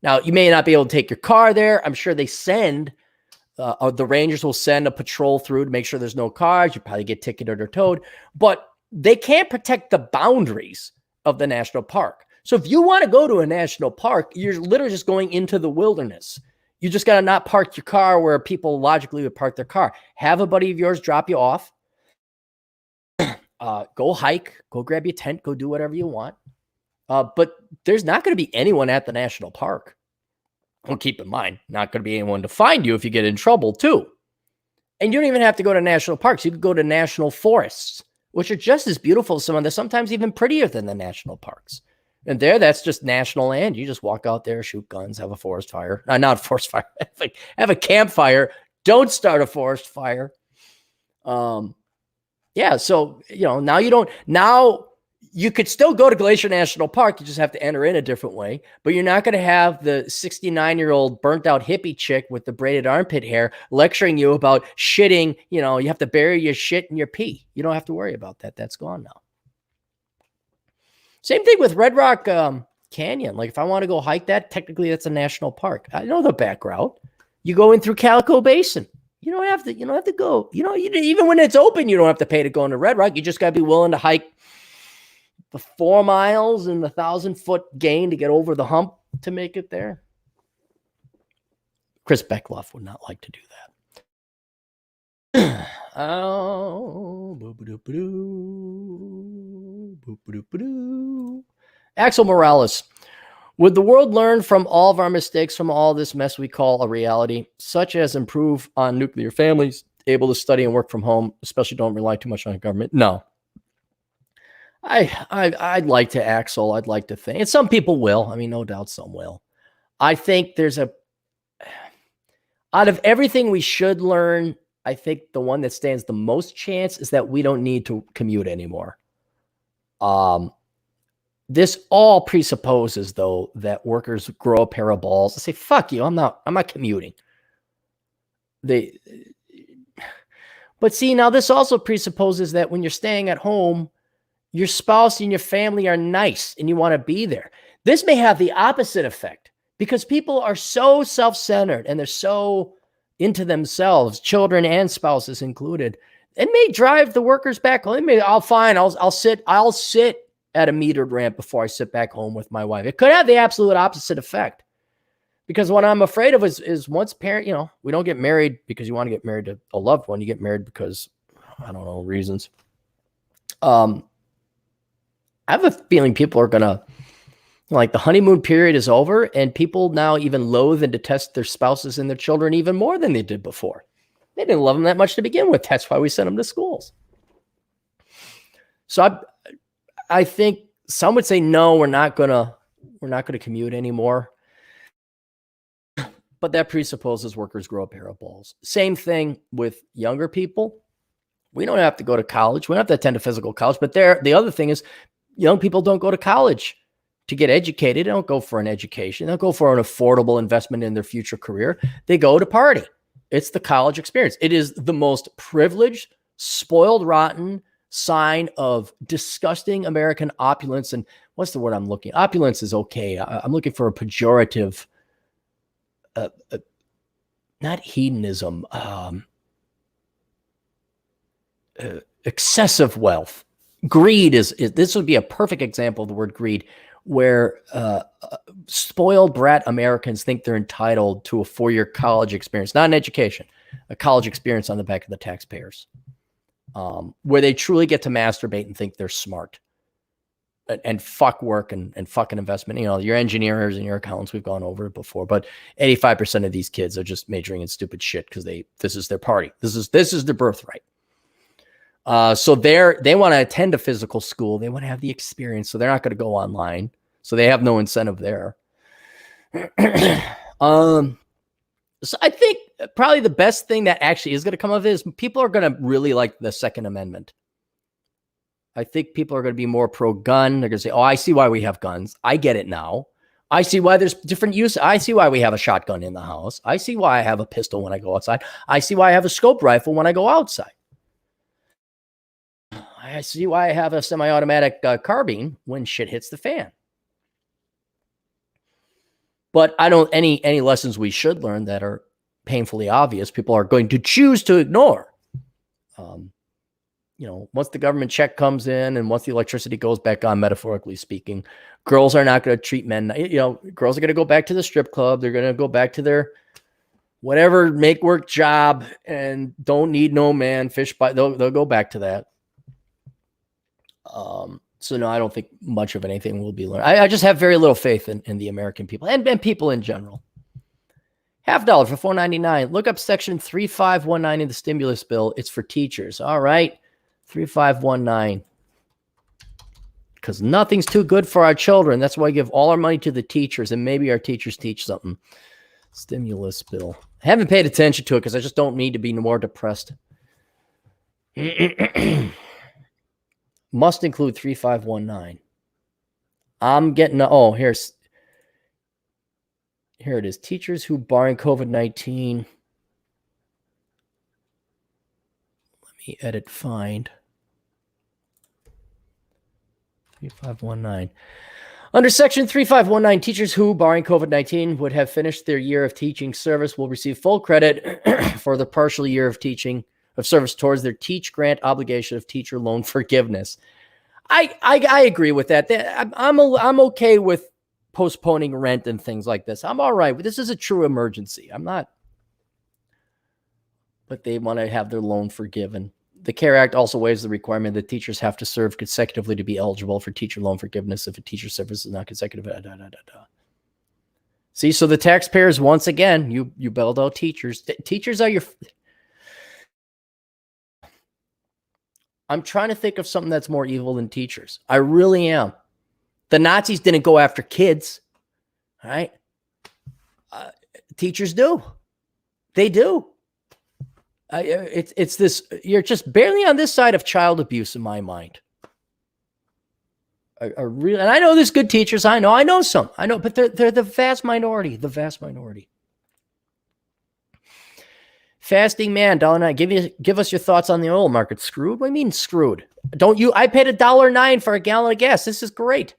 A: Now, you may not be able to take your car there. I'm sure they send the rangers will send a patrol through to make sure there's no cars. You probably get ticketed or towed, but they can't protect the boundaries of the national park. So if you want to go to a national park, you're literally just going into the wilderness. You just got to not park your car where people logically would park their car. Have a buddy of yours drop you off. Go hike, go grab your tent, go do whatever you want. But there's not going to be anyone at the national park. Well, keep in mind, not going to be anyone to find you if you get in trouble, too. And you don't even have to go to national parks. You could go to national forests, which are just as beautiful as some of them, sometimes even prettier than the national parks. And that's just national land. You just walk out there, shoot guns, have a forest fire. Not a forest fire. Have a campfire. Don't start a forest fire. Yeah, so, now you could still go to Glacier National Park. You just have to enter in a different way. But you're not going to have the 69-year-old burnt-out hippie chick with the braided armpit hair lecturing you about shitting. You have to bury your shit in your pee. You don't have to worry about that. That's gone now. Same thing with Red Rock Canyon. Like, if I want to go hike that, technically that's a national park. I know the back route. You go in through Calico Basin. You don't have to go. Even when it's open, you don't have to pay to go into Red Rock. You just got to be willing to hike the 4 miles and the 1,000-foot gain to get over the hump to make it there. Chris Beckloff would not like to do that. Axel Morales. Would the world learn from all of our mistakes, from all this mess we call a reality, such as improve on nuclear families, able to study and work from home, especially don't rely too much on government? No. I'd like to, Axel. I'd like to think, and some people will. I mean, no doubt some will. I think out of everything we should learn, I think the one that stands the most chance is that we don't need to commute anymore. This all presupposes, though, that workers grow a pair of balls and say, fuck you, I'm not commuting. But see, now this also presupposes that when you're staying at home, your spouse and your family are nice and you want to be there. This may have the opposite effect because people are so self-centered and they're so into themselves, children and spouses included. It may drive the workers back home. I'll sit at a metered ramp before I sit back home with my wife. It could have the absolute opposite effect. Because what I'm afraid of is once parent, we don't get married because you want to get married to a loved one. You get married because, I don't know, reasons. I have a feeling people are going to, like, the honeymoon period is over, and people now even loathe and detest their spouses and their children even more than they did before. They didn't love them that much to begin with. That's why we sent them to schools. So I think some would say, no, we're not gonna commute anymore. But that presupposes workers grow a pair of balls. Same thing with younger people. We don't have to go to college. We don't have to attend a physical college. But the other thing is, young people don't go to college to get educated. They don't go for an education. They don't go for an affordable investment in their future career. They go to party. It's the college experience. It is the most privileged, spoiled, rotten sign of disgusting American opulence. And what's the word I'm looking at? Opulence is okay. I'm looking for a pejorative, not hedonism, excessive wealth. Greed is this would be a perfect example of the word greed, where spoiled brat Americans think they're entitled to a 4-year college experience, not an education, a college experience on the back of the taxpayers, where they truly get to masturbate and think they're smart and fuck work and fucking investment. You know, your engineers and your accountants, we've gone over it before, but 85% of these kids are just majoring in stupid shit because this is their party. This is their birthright. So they want to attend a physical school. They want to have the experience. So they're not going to go online. So they have no incentive there. So I think probably the best thing that actually is going to come of it is people are going to really like the Second Amendment. I think people are going to be more pro-gun. They're going to say, oh, I see why we have guns. I get it now. I see why there's different use. I see why we have a shotgun in the house. I see why I have a pistol when I go outside. I see why I have a scope rifle when I go outside. I see why I have a semi-automatic carbine when shit hits the fan. But I don't any lessons we should learn that are painfully obvious, people are going to choose to ignore. You know, once the government check comes in and once the electricity goes back on, metaphorically speaking, girls are not going to treat men. You know, girls are going to go back to the strip club. They're going to go back to their whatever make work job and don't need no man. They'll go back to that. So no, I don't think much of anything will be learned. I just have very little faith in the American people and people in general. $50 for $4.99. Look up section 3519 in the stimulus bill. It's for teachers. All right. 3519. Because nothing's too good for our children. That's why I give all our money to the teachers, and maybe our teachers teach something. Stimulus bill. I haven't paid attention to it because I just don't need to be more depressed. Must include 3519. I'm getting, here it is. Teachers who, barring COVID-19. Let me edit find. 3519. Under section 3519, teachers who, barring COVID-19, would have finished their year of teaching service will receive full credit for the partial year of teaching of service towards their teach grant obligation of teacher loan forgiveness. I agree with that. I'm okay with postponing rent and things like this. I'm all right. This is a true emergency. I'm not. But they want to have their loan forgiven. The CARE Act also waives the requirement that teachers have to serve consecutively to be eligible for teacher loan forgiveness if a teacher service is not consecutive. See, so the taxpayers, once again, you bailed out teachers. Teachers are your... I'm trying to think of something that's more evil than teachers. I really am. The Nazis didn't go after kids. All right. Teachers do. They do. It's this, you're just barely on this side of child abuse in my mind. And I know there's good teachers. I know some. I know, but they're the vast minority. The vast minority. Fasting man, $1.09. Give us your thoughts on the oil market. Screwed? What do you mean screwed? I paid $1.09 for a gallon of gas. This is great.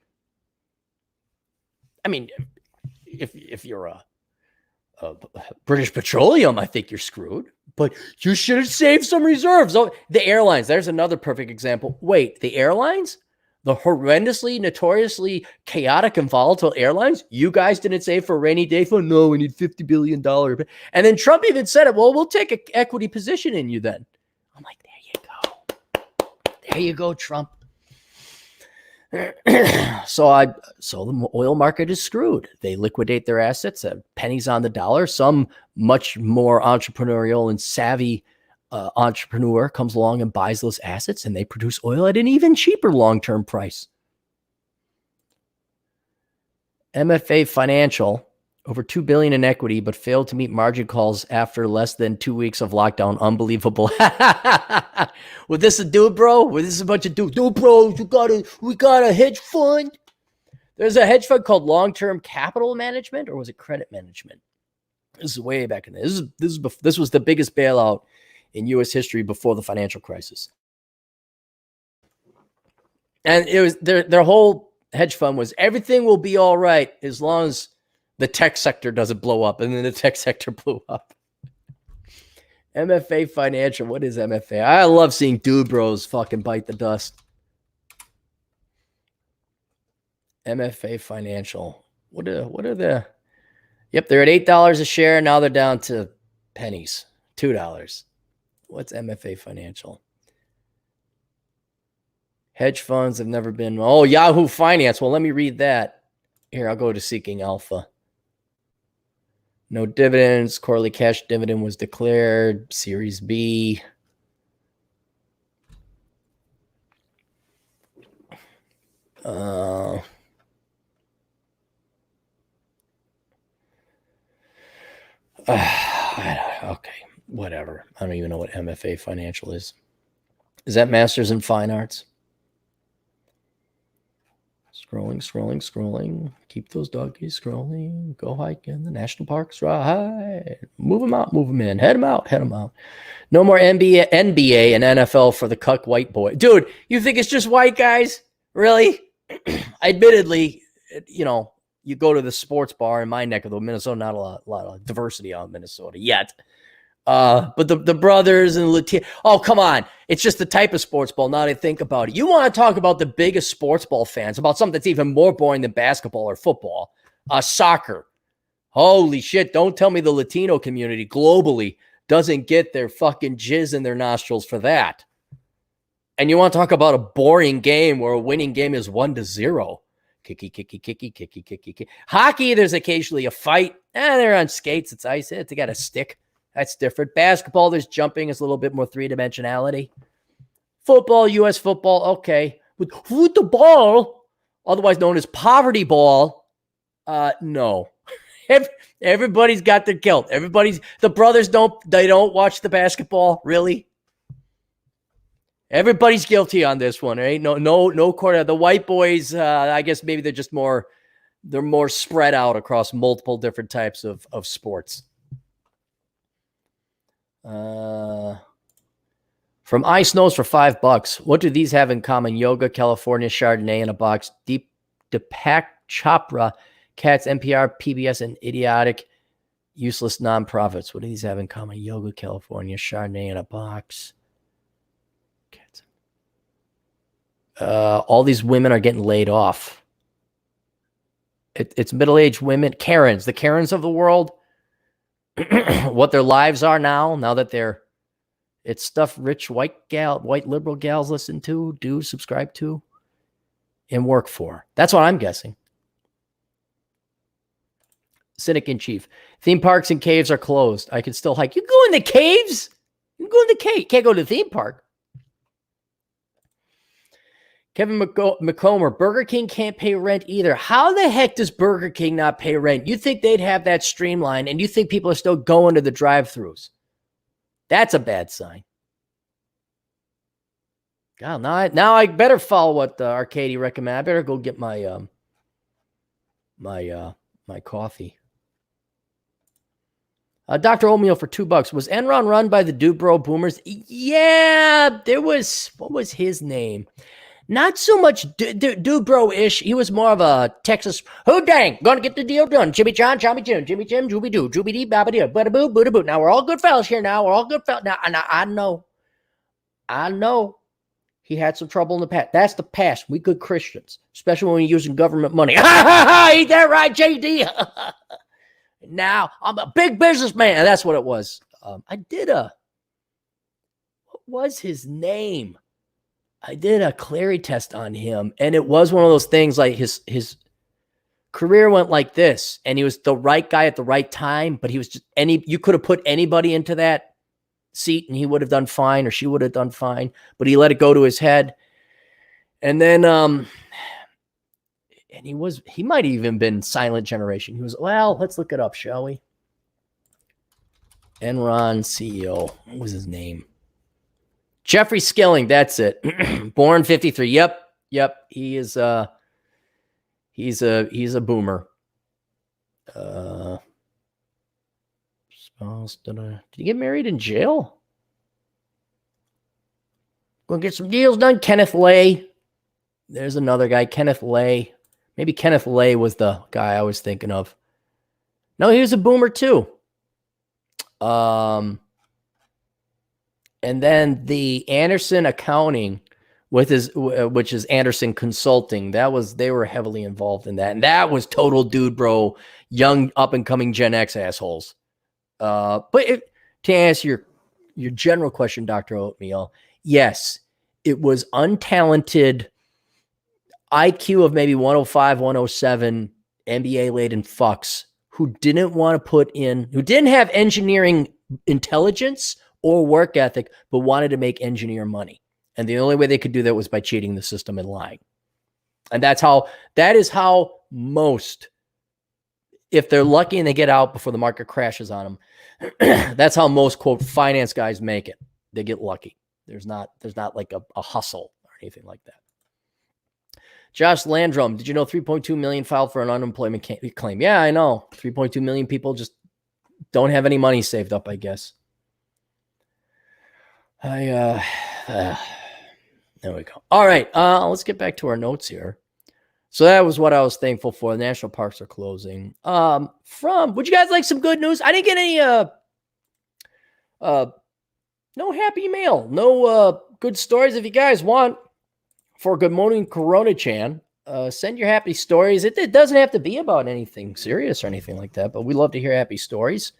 A: I mean, if you're a British Petroleum, I think you're screwed. But you should have saved some reserves. Oh, the airlines. There's another perfect example. Wait, the airlines? The horrendously, notoriously chaotic and volatile airlines, you guys didn't save for a rainy day fund? No, we need $50 billion. And then Trump even said it. Well, we'll take an equity position in you then. I'm like, there you go. There you go, Trump. So the oil market is screwed. They liquidate their assets at pennies on the dollar. Some much more entrepreneurial and savvy entrepreneur comes along and buys those assets, and they produce oil at an even cheaper long-term price. MFA Financial, over $2 billion in equity, but failed to meet margin calls after less than 2 weeks of lockdown. Unbelievable. Was this a dude, bro? Was this a bunch of dudes? Dude, bro, we got a hedge fund. There's a hedge fund called Long-Term Capital Management, or was it Credit Management? This is way back in there. This was the biggest bailout in U.S. history before the financial crisis. And it was their whole hedge fund was everything will be all right as long as the tech sector doesn't blow up. And then the tech sector blew up. MFA Financial. What is MFA? I love seeing dude bros fucking bite the dust. MFA Financial. What are the... Yep, they're at $8 a share. Now they're down to pennies. $2. What's MFA Financial? Hedge funds have never been... Oh, Yahoo Finance. Well, let me read that. Here, I'll go to Seeking Alpha. No dividends. Quarterly cash dividend was declared. Series B. Okay, whatever. I don't even know what MFA Financial is. Is that Masters in Fine Arts? Scrolling. Keep those doggies scrolling. Go hike in the national parks. Right. Move them out. Move them in. Head them out. No more NBA and NFL for the cuck white boy. Dude, you think it's just white guys? Really? Admittedly, you go to the sports bar in my neck of the Minnesota, not a lot of diversity out in Minnesota yet. But the brothers and Latino, oh, come on. It's just the type of sports ball. Now that I think about it, you want to talk about the biggest sports ball fans, about something that's even more boring than basketball or football, soccer. Holy shit. Don't tell me the Latino community globally doesn't get their fucking jizz in their nostrils for that. And you want to talk about a boring game where a winning game is 1-0. Kicky. Hockey, there's occasionally a fight. They're on skates. It's ice. They got a stick. That's different. Basketball, there's jumping. It's a little bit more three-dimensionality. Football, U.S. football, okay. With the ball, otherwise known as poverty ball, no. Everybody's got their guilt. The brothers don't watch the basketball, really. Everybody's guilty on this one, right? No quarter. The white boys, I guess maybe they're more spread out across multiple different types of sports. From Ice Nose for $5. What do these have in common? Yoga, California, Chardonnay in a box, Deepak Chopra, Cats, NPR, PBS, and idiotic, useless nonprofits. What do these have in common? Yoga, California, Chardonnay in a box. Cats. All these women are getting laid off. It's middle-aged women, Karens, the Karens of the world. What their lives are now that it's stuff rich white liberal gals listen to, do subscribe to, and work for. That's what I'm guessing. Cynic in chief. Theme parks and caves are closed. I can still hike. You go in the caves? You go in the cave. Can't go to the theme park. Kevin McComber, Burger King can't pay rent either. How the heck does Burger King not pay rent? You think they'd have that streamlined, and you think people are still going to the drive-thrus? That's a bad sign. God, now I better follow what Arcady recommended. I better go get my my coffee. Dr. Oatmeal for $2. Was Enron run by the Dubro Boomers? Yeah, there was. What was his name? Not so much Dubro-ish. He was more of a Texas, who dang, gonna get the deal done. Jimmy John, Jimmy Jim, Jooby Doo, Jooby Dee, Babba Dee, Bada Boo, Booda Boo. Now we're all good fellas here now. We're all good fellas. Now, I know. He had some trouble in the past. That's the past. We good Christians, especially when we're using government money. Ain't that right, JD? Now, I'm a big businessman. That's what it was. What was his name? I did a Clary test on him, and it was one of those things like his career went like this, and he was the right guy at the right time, but he was just you could have put anybody into that seat and he would have done fine, or she would have done fine, but he let it go to his head. And then and he might have even been silent generation. He was, well, let's look it up, shall we? Enron CEO. What was his name? Jeffrey Skilling, that's it. Born 53. Yep. He is he's a boomer. Spouse, did he get married in jail? Gonna get some deals done. Kenneth Lay. There's another guy, Kenneth Lay. Maybe Kenneth Lay was the guy I was thinking of. No, he was a boomer too. And then the Anderson Accounting which is Anderson Consulting. They were heavily involved in that. And that was total dude, bro, young up and coming Gen X assholes. But to answer your general question, Dr. Oatmeal, yes, it was untalented IQ of maybe 105, 107 MBA laden fucks who didn't have engineering intelligence or work ethic, but wanted to make engineer money. And the only way they could do that was by cheating the system and lying. And that is how most, if they're lucky and they get out before the market crashes on them, that's how most, quote, finance guys make it. They get lucky. There's not like a hustle or anything like that. Josh Landrum, did you know 3.2 million filed for an unemployment claim? Yeah, I know. 3.2 million people just don't have any money saved up, I guess. There we go. All right, let's get back to our notes here. So that was what I was thankful for. The national parks are closing. Would you guys like some good news? I didn't get any no happy mail, no good stories. If you guys want, for Good Morning Coronachan, send your happy stories. It doesn't have to be about anything serious or anything like that, but we love to hear happy stories.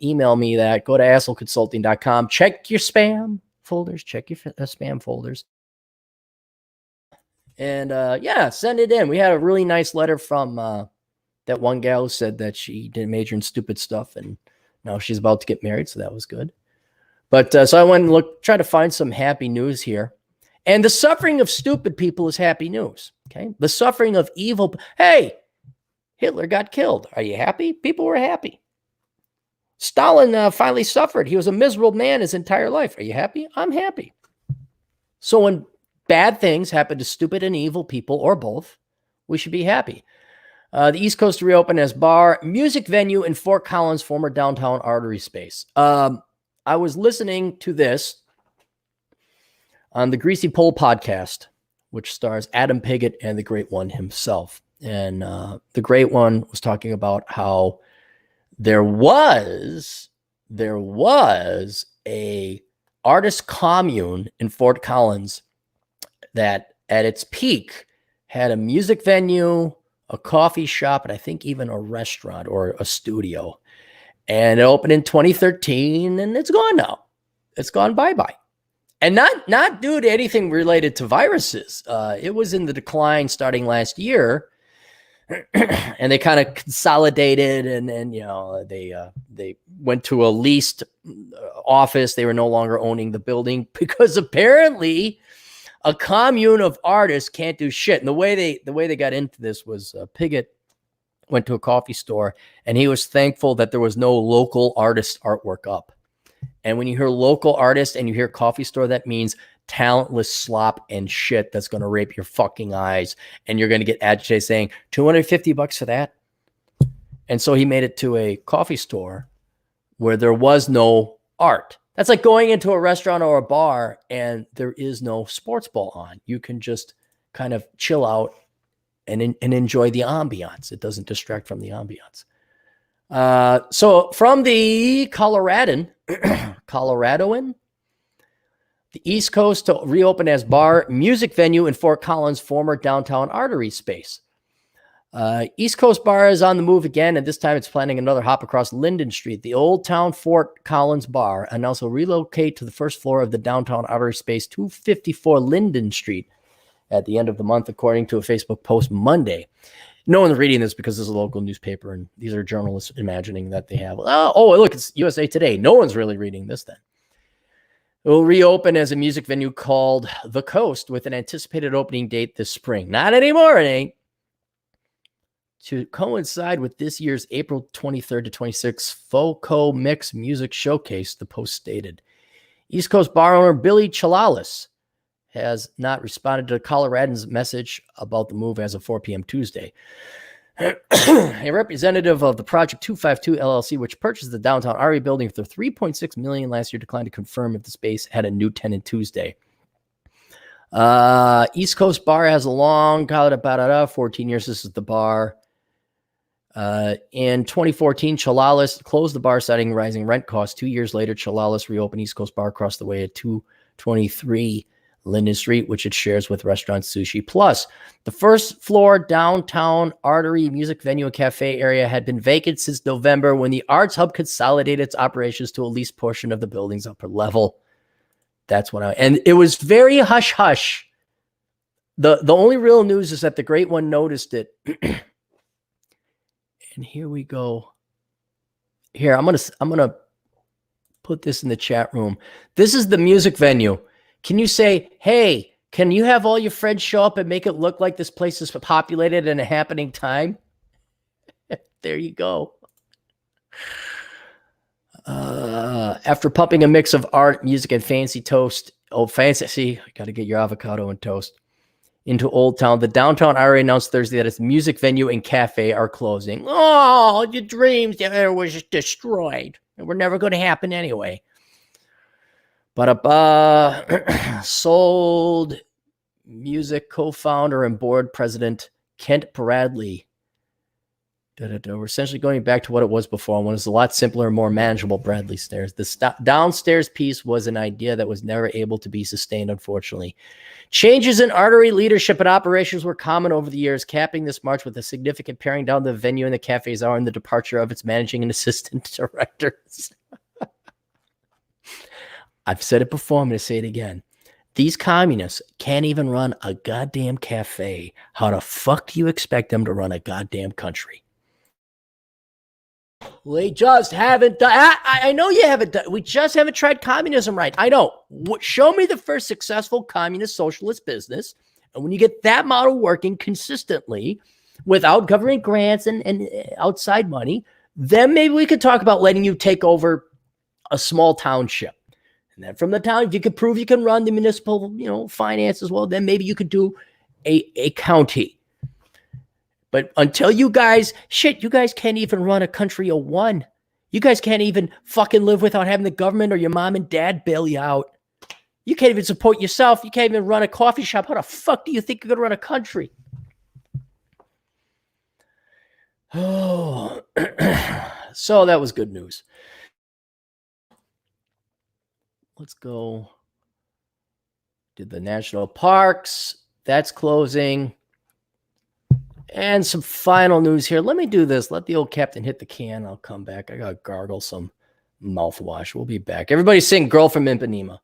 A: Email me that. Go to assholeconsulting.com. Check your spam folders. Check your spam folders. And send it in. We had a really nice letter from that one gal who said that she didn't major in stupid stuff, and now she's about to get married, so that was good. But so I went and try to find some happy news here. And the suffering of stupid people is happy news. Okay. The suffering of evil. Hey, Hitler got killed. Are you happy? People were happy. Stalin finally suffered. He was a miserable man his entire life. Are you happy? I'm happy. So when bad things happen to stupid and evil people, or both, we should be happy. The East Coast to reopen as bar, music venue in Fort Collins, former downtown artery space. I was listening to this on the Greasy Pole podcast, which stars Adam Piggott and the Great One himself. And the Great One was talking about how there was a artist commune in Fort Collins that at its peak had a music venue, a coffee shop, and I think even a restaurant or a studio. And it opened in 2013, and it's gone now. It's gone bye-bye. And not due to anything related to viruses. It was in the decline starting last year, and they kind of consolidated, and they went to a leased office. They were no longer owning the building because apparently a commune of artists can't do shit. And the way they got into this was Piggott went to a coffee store, and he was thankful that there was no local artist artwork up. And when you hear local artist and you hear coffee store, that means talentless slop and shit that's going to rape your fucking eyes. And you're going to get agitated saying $250 for that. And so he made it to a coffee store where there was no art. That's like going into a restaurant or a bar and there is no sports ball on. You can just kind of chill out and enjoy the ambiance. It doesn't distract from the ambiance. So from the Coloradoan, the East Coast to reopen as bar, music venue in Fort Collins, former downtown artery space. East Coast Bar is on the move again, and this time it's planning another hop across Linden Street. The Old Town Fort Collins Bar announced will relocate to the first floor of the downtown outer space 254 Linden Street at the end of the month, according to a Facebook post Monday. No one's reading this because this is a local newspaper, and these are journalists imagining that they have, look, it's USA Today. No one's really reading this then. It will reopen as a music venue called The Coast with an anticipated opening date this spring. Not anymore, it ain't. To coincide with this year's April 23rd to 26th FOCO Mix Music Showcase, the Post stated. East Coast bar owner Billy Chalalis has not responded to Coloradans' message about the move as of 4 p.m. Tuesday. A representative of the Project 252 LLC, which purchased the downtown RE building for $3.6 million last year, declined to confirm if the space had a new tenant Tuesday. East Coast Bar has a long, 14 years. This is the bar. In 2014, Chalalis closed the bar, citing rising rent costs. 2 years later, Chalalis reopened East Coast Bar across the way at 223 Linden Street, which it shares with restaurant Sushi Plus. The first floor downtown artery music venue and cafe area had been vacant since November when the Arts Hub consolidated its operations to a leased portion of the building's upper level. That's what and it was very hush-hush. The only real news is that the Great One noticed it. And here we go. Here, I'm gonna put this in the chat room. This is the music venue. Can you say, hey, can you have all your friends show up and make it look like this place is populated in a happening time? There you go. After pumping a mix of art, music, and fancy toast, got to get your avocado and toast, into Old Town, the downtown area announced Thursday that its music venue and cafe are closing. Oh, your dreams there was destroyed. They were never going to happen anyway. But sold music co-founder and board president Kent Bradley. We're essentially going back to what it was before. One was a lot simpler and more manageable. Bradley stairs. The downstairs piece was an idea that was never able to be sustained, unfortunately. Changes in artery leadership and operations were common over the years, capping this March with a significant paring down the venue and the cafe's hour and the departure of its managing and assistant directors. I've said it before. I'm going to say it again. These communists can't even run a goddamn cafe. How the fuck do you expect them to run a goddamn country? They just haven't done. I know you haven't done. We just haven't tried communism right. I know. Show me the first successful communist socialist business, and when you get that model working consistently, without government grants and outside money, then maybe we could talk about letting you take over a small township. And then from the town, if you could prove you can run the municipal, finance as well, then maybe you could do a county. But until you guys can't even run a country of one. You guys can't even fucking live without having the government or your mom and dad bail you out. You can't even support yourself. You can't even run a coffee shop. How the fuck do you think you're going to run a country? Oh, so that was good news. Let's go. Did the national parks. That's closing. And some final news here. Let me do this. Let the old captain hit the can. I'll come back. I got to gargle some mouthwash. We'll be back. Everybody sing Girl from Ipanema.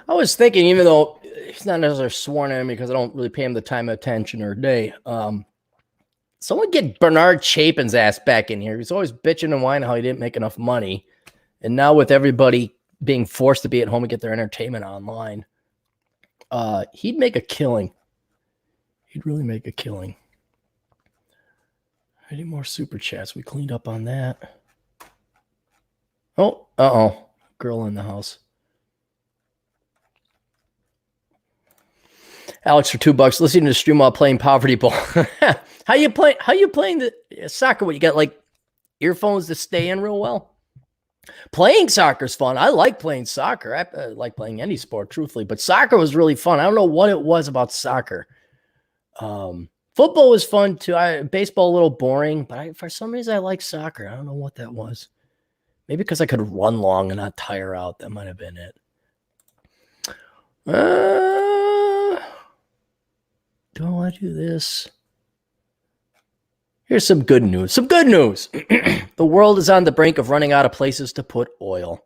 A: I was thinking, even though he's not necessarily sworn at me because I don't really pay him the time, attention, or day, someone get Bernard Chapin's ass back in here. He's always bitching and whining how he didn't make enough money. And now with everybody being forced to be at home and get their entertainment online, he'd make a killing. He'd really make a killing. Any more super chats? We cleaned up on that. Oh, girl in the house. Alex for $2, listening to the stream while playing Poverty Ball. How you playing the soccer? What, you got like earphones to stay in real well? Playing soccer's fun. I like playing soccer. I like playing any sport, truthfully, but soccer was really fun. I don't know what it was about soccer. Football was fun too. Baseball a little boring, but for some reason I like soccer. I don't know what that was. Maybe because I could run long and not tire out. That might have been it. Do I want to do this? Here's some good news. The world is on the brink of running out of places to put oil.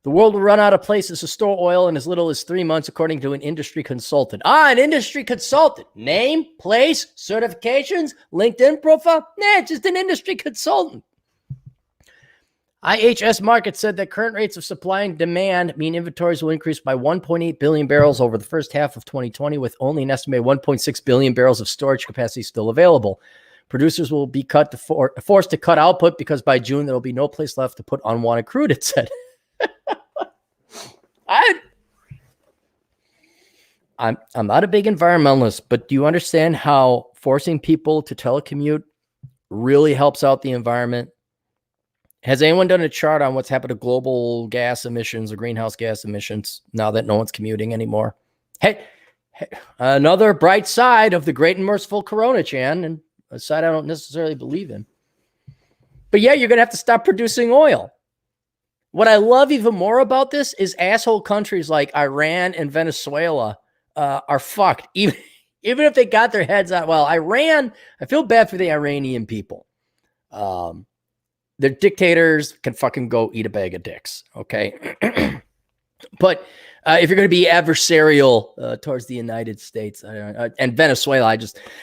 A: The world will run out of places to store oil in as little as 3 months, according to an industry consultant. An industry consultant. Name, place, certifications, LinkedIn profile? Nah, just an industry consultant. IHS Markit said that current rates of supply and demand mean inventories will increase by 1.8 billion barrels over the first half of 2020, with only an estimated 1.6 billion barrels of storage capacity still available. Producers will be forced to cut output because by June there will be no place left to put unwanted crude, it said. I'm not a big environmentalist, but do you understand how forcing people to telecommute really helps out the environment? Has anyone done a chart on what's happened to global gas emissions or greenhouse gas emissions now that no one's commuting anymore? Hey, another bright side of the great and merciful Coronachan, and a side I don't necessarily believe in. But yeah, you're going to have to stop producing oil. What I love even more about this is asshole countries like Iran and Venezuela are fucked. Even if they got their heads out. Well, Iran, I feel bad for the Iranian people. Their dictators can fucking go eat a bag of dicks, okay? But if you're going to be adversarial towards the United States and Venezuela,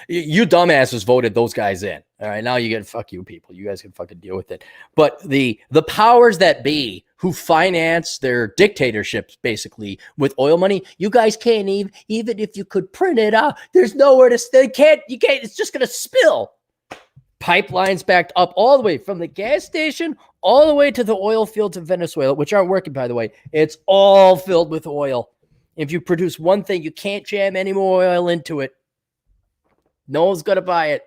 A: you dumbasses voted those guys in. All right, now you get fuck you people. You guys can fucking deal with it. But the powers that be who finance their dictatorships basically with oil money, you guys can't even if you could print it out. There's nowhere to stay. You can't. It's just going to spill. Pipelines backed up all the way from the gas station all the way to the oil fields in Venezuela, which aren't working, by the way. It's all filled with oil. If you produce one thing, you can't jam any more oil into it. No one's going to buy it.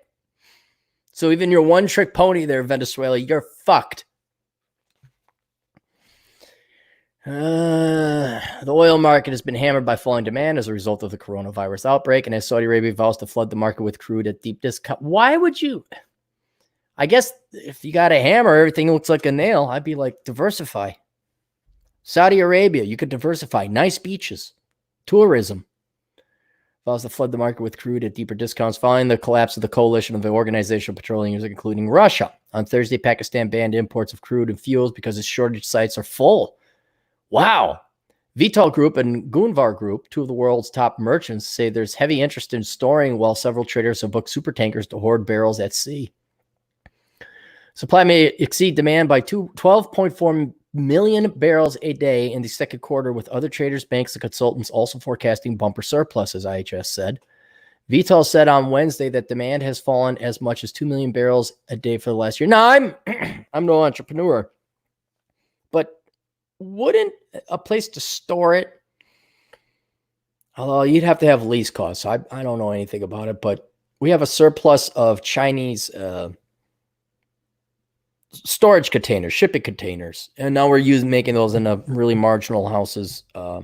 A: So even your one-trick pony there, Venezuela, you're fucked. The oil market has been hammered by falling demand as a result of the coronavirus outbreak, and as Saudi Arabia vows to flood the market with crude at deep discount. Why would you... I guess if you got a hammer, everything looks like a nail. I'd be like, diversify. Saudi Arabia, you could diversify. Nice beaches. Tourism. Vows to flood the market with crude at deeper discounts following the collapse of the coalition of the Organization of Petroleum Users, including Russia. On Thursday, Pakistan banned imports of crude and fuels because its shortage sites are full. Wow. Vitol Group and Gunvar Group, two of the world's top merchants, say there's heavy interest in storing, while several traders have booked supertankers to hoard barrels at sea. Supply may exceed demand by 12.4 million barrels a day in the second quarter, with other traders, banks, and consultants also forecasting bumper surpluses, IHS said. Vitol said on Wednesday that demand has fallen as much as 2 million barrels a day for the last year. Now, I'm no entrepreneur, but wouldn't a place to store it, although you'd have to have lease costs. So I don't know anything about it, but we have a surplus of Chinese storage containers, shipping containers, and now we're making those in a really marginal houses. But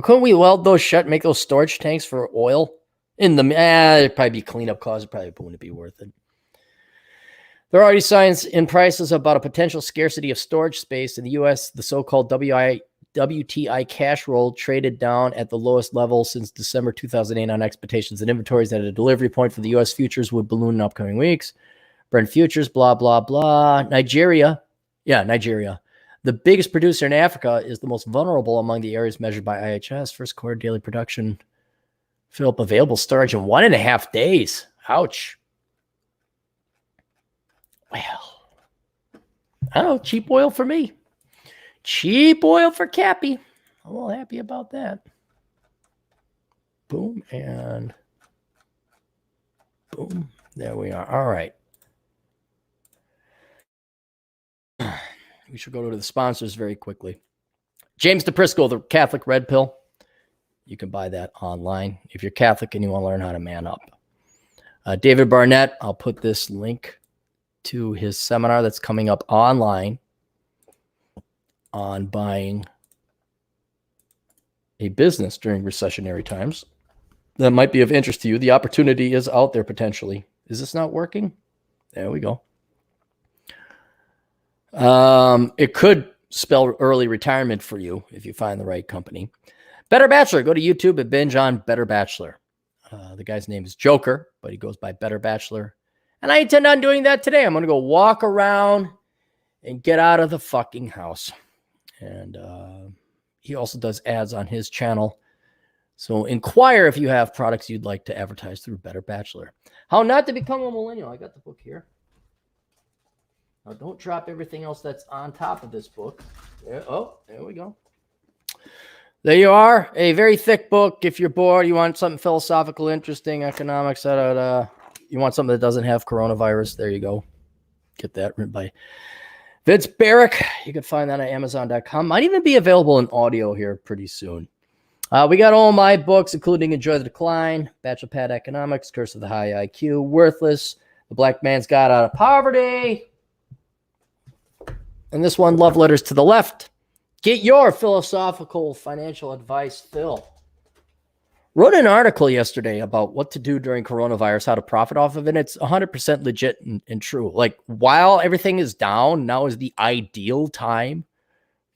A: couldn't we weld those shut, make those storage tanks for oil? It'd probably be cleanup costs. It probably wouldn't be worth it. There are already signs in prices about a potential scarcity of storage space in the U.S. The so-called WTI cash roll traded down at the lowest level since December 2008 on expectations that inventories at a delivery point for the U.S. futures would balloon in upcoming weeks. Brent futures, blah, blah, blah. Nigeria. The The biggest producer in Africa is the most vulnerable among the areas measured by IHS. First quarter daily production fill up available storage in 1.5 days. Ouch. Well, I don't know. Cheap oil for me. Cheap oil for Cappy. I'm all happy about that. Boom and boom. There we are. All right. We should go to the sponsors very quickly. James DePrisco, the Catholic Red Pill. You can buy that online if you're Catholic and you want to learn how to man up. David Barnett, I'll put this link to his seminar that's coming up online on buying a business during recessionary times. That might be of interest to you. The opportunity is out there potentially. Is this not working? There we go. It could spell early retirement for you if you find the right company. Better Bachelor. Go to YouTube and binge on Better Bachelor. The guy's name is Joker, but he goes by Better Bachelor. And I intend on doing that today. I'm going to go walk around and get out of the fucking house. And he also does ads on his channel. So inquire if you have products you'd like to advertise through Better Bachelor. How not to become a millennial. I got the book here. Now don't drop everything else that's on top of this book. There we go. There you are. A very thick book. If you're bored, you want something philosophical, interesting, economics, you want something that doesn't have coronavirus, there you go. Get that written by Vince Barrick. You can find that on Amazon.com. Might even be available in audio here pretty soon. We got all my books, including Enjoy the Decline, Bachelor Pad Economics, Curse of the High IQ, Worthless, The Black Man's Guide Out of Poverty, and this one, Love Letters to the Left. Get your philosophical financial advice, Phil. Wrote an article yesterday about what to do during coronavirus, how to profit off of it. It's 100% legit and true. Like, while everything is down, now is the ideal time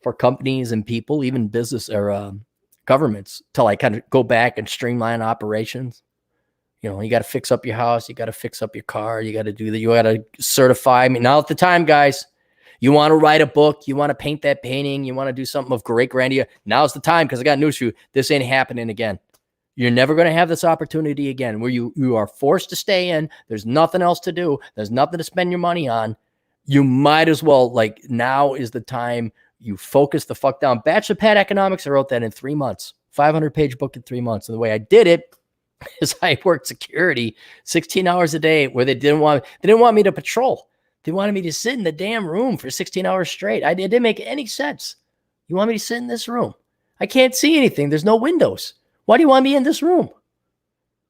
A: for companies and people, even business or governments, to like kind of go back and streamline operations. You know, you got to fix up your house, you got to fix up your car, you got to do that, you got to certify. I mean, now's the time, guys. You want to write a book, you want to paint that painting, you want to do something of great grandeur. Now's the time, because I got news for you. This ain't happening again. You're never going to have this opportunity again where you are forced to stay in. There's nothing else to do. There's nothing to spend your money on. You might as well, like, now is the time you focus the fuck down. Bachelor Pad Economics, I wrote that in 3 months. 500-page book in 3 months. And the way I did it is I worked security 16 hours a day where they didn't want me to patrol. They wanted me to sit in the damn room for 16 hours straight. It didn't make any sense. You want me to sit in this room? I can't see anything. There's no windows. Why do you want me in this room?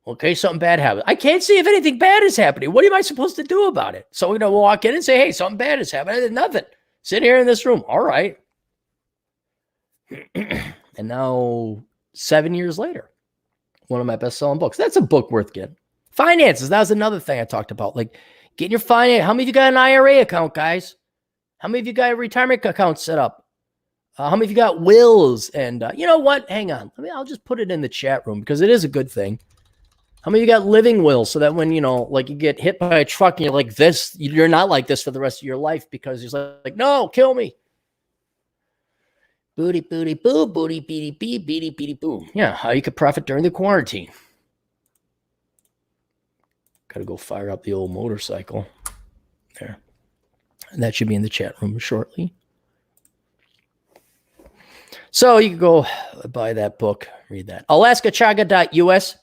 A: Okay, something bad happened. I can't see if anything bad is happening. What am I supposed to do about it? So we're going to walk in and say, hey, something bad is happening. I did nothing. Sit here in this room. All right. And now 7 years later, one of my best-selling books. That's a book worth getting. Finances. That was another thing I talked about. Like, getting your finance. How many of you got an IRA account, guys? How many of you got a retirement account set up? How many of you got wills? And you know what? Hang on. I'll just put it in the chat room because it is a good thing. How many of you got living wills so that when, you know, like you get hit by a truck and you're like this, you're not like this for the rest of your life because you're like, no, kill me. Booty, booty, boo, booty, beady, bee, beady, beady, boo. Yeah, how you could profit during the quarantine. Got to go fire up the old motorcycle there. And that should be in the chat room shortly. So you can go buy that book, read that. AlaskaChaga.us.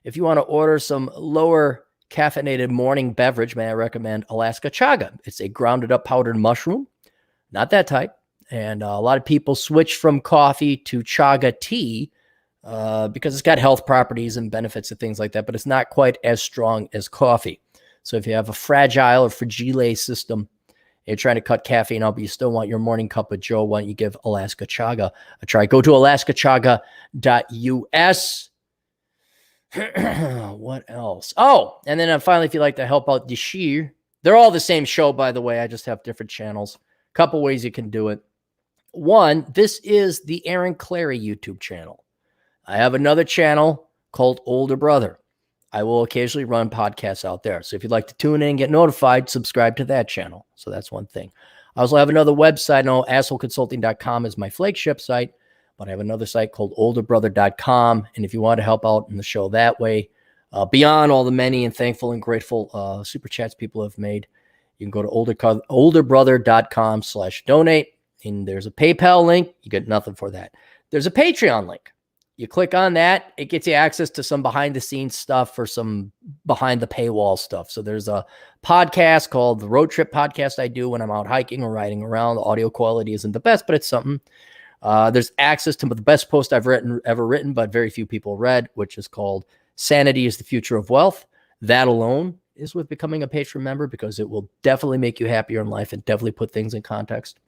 A: If you want to order some lower caffeinated morning beverage, may I recommend Alaska Chaga. It's a grounded up powdered mushroom, not that type. And a lot of people switch from coffee to chaga tea because it's got health properties and benefits and things like that, but it's not quite as strong as coffee. So if you have a fragile or fragile system, you're trying to cut caffeine out, but you still want your morning cup of joe, why don't you give Alaska Chaga a try? Go to alaskachaga.us. What else? Oh, and then finally, if you'd like to help out Yashir, they're all the same show, by the way. I just have different channels. Couple ways you can do it. One, this is the Aaron Clary YouTube channel. I have another channel called Older Brother. I will occasionally run podcasts out there. So if you'd like to tune in and get notified, subscribe to that channel. So that's one thing. I also have another website. No, assholeconsulting.com is my flagship site, but I have another site called olderbrother.com. And if you want to help out in the show that way, beyond all the many and thankful and grateful super chats people have made, you can go to olderbrother.com/donate. And there's a PayPal link. You get nothing for that. There's a Patreon link. You click on that, it gets you access to some behind the scenes stuff or some behind the paywall stuff. So there's a podcast called the Road Trip Podcast I do when I'm out hiking or riding around. The audio quality isn't the best, but it's something. There's access to the best post I've ever written, but very few people read, which is called Sanity is the Future of Wealth. That alone is with becoming a Patreon member because it will definitely make you happier in life and definitely put things in context.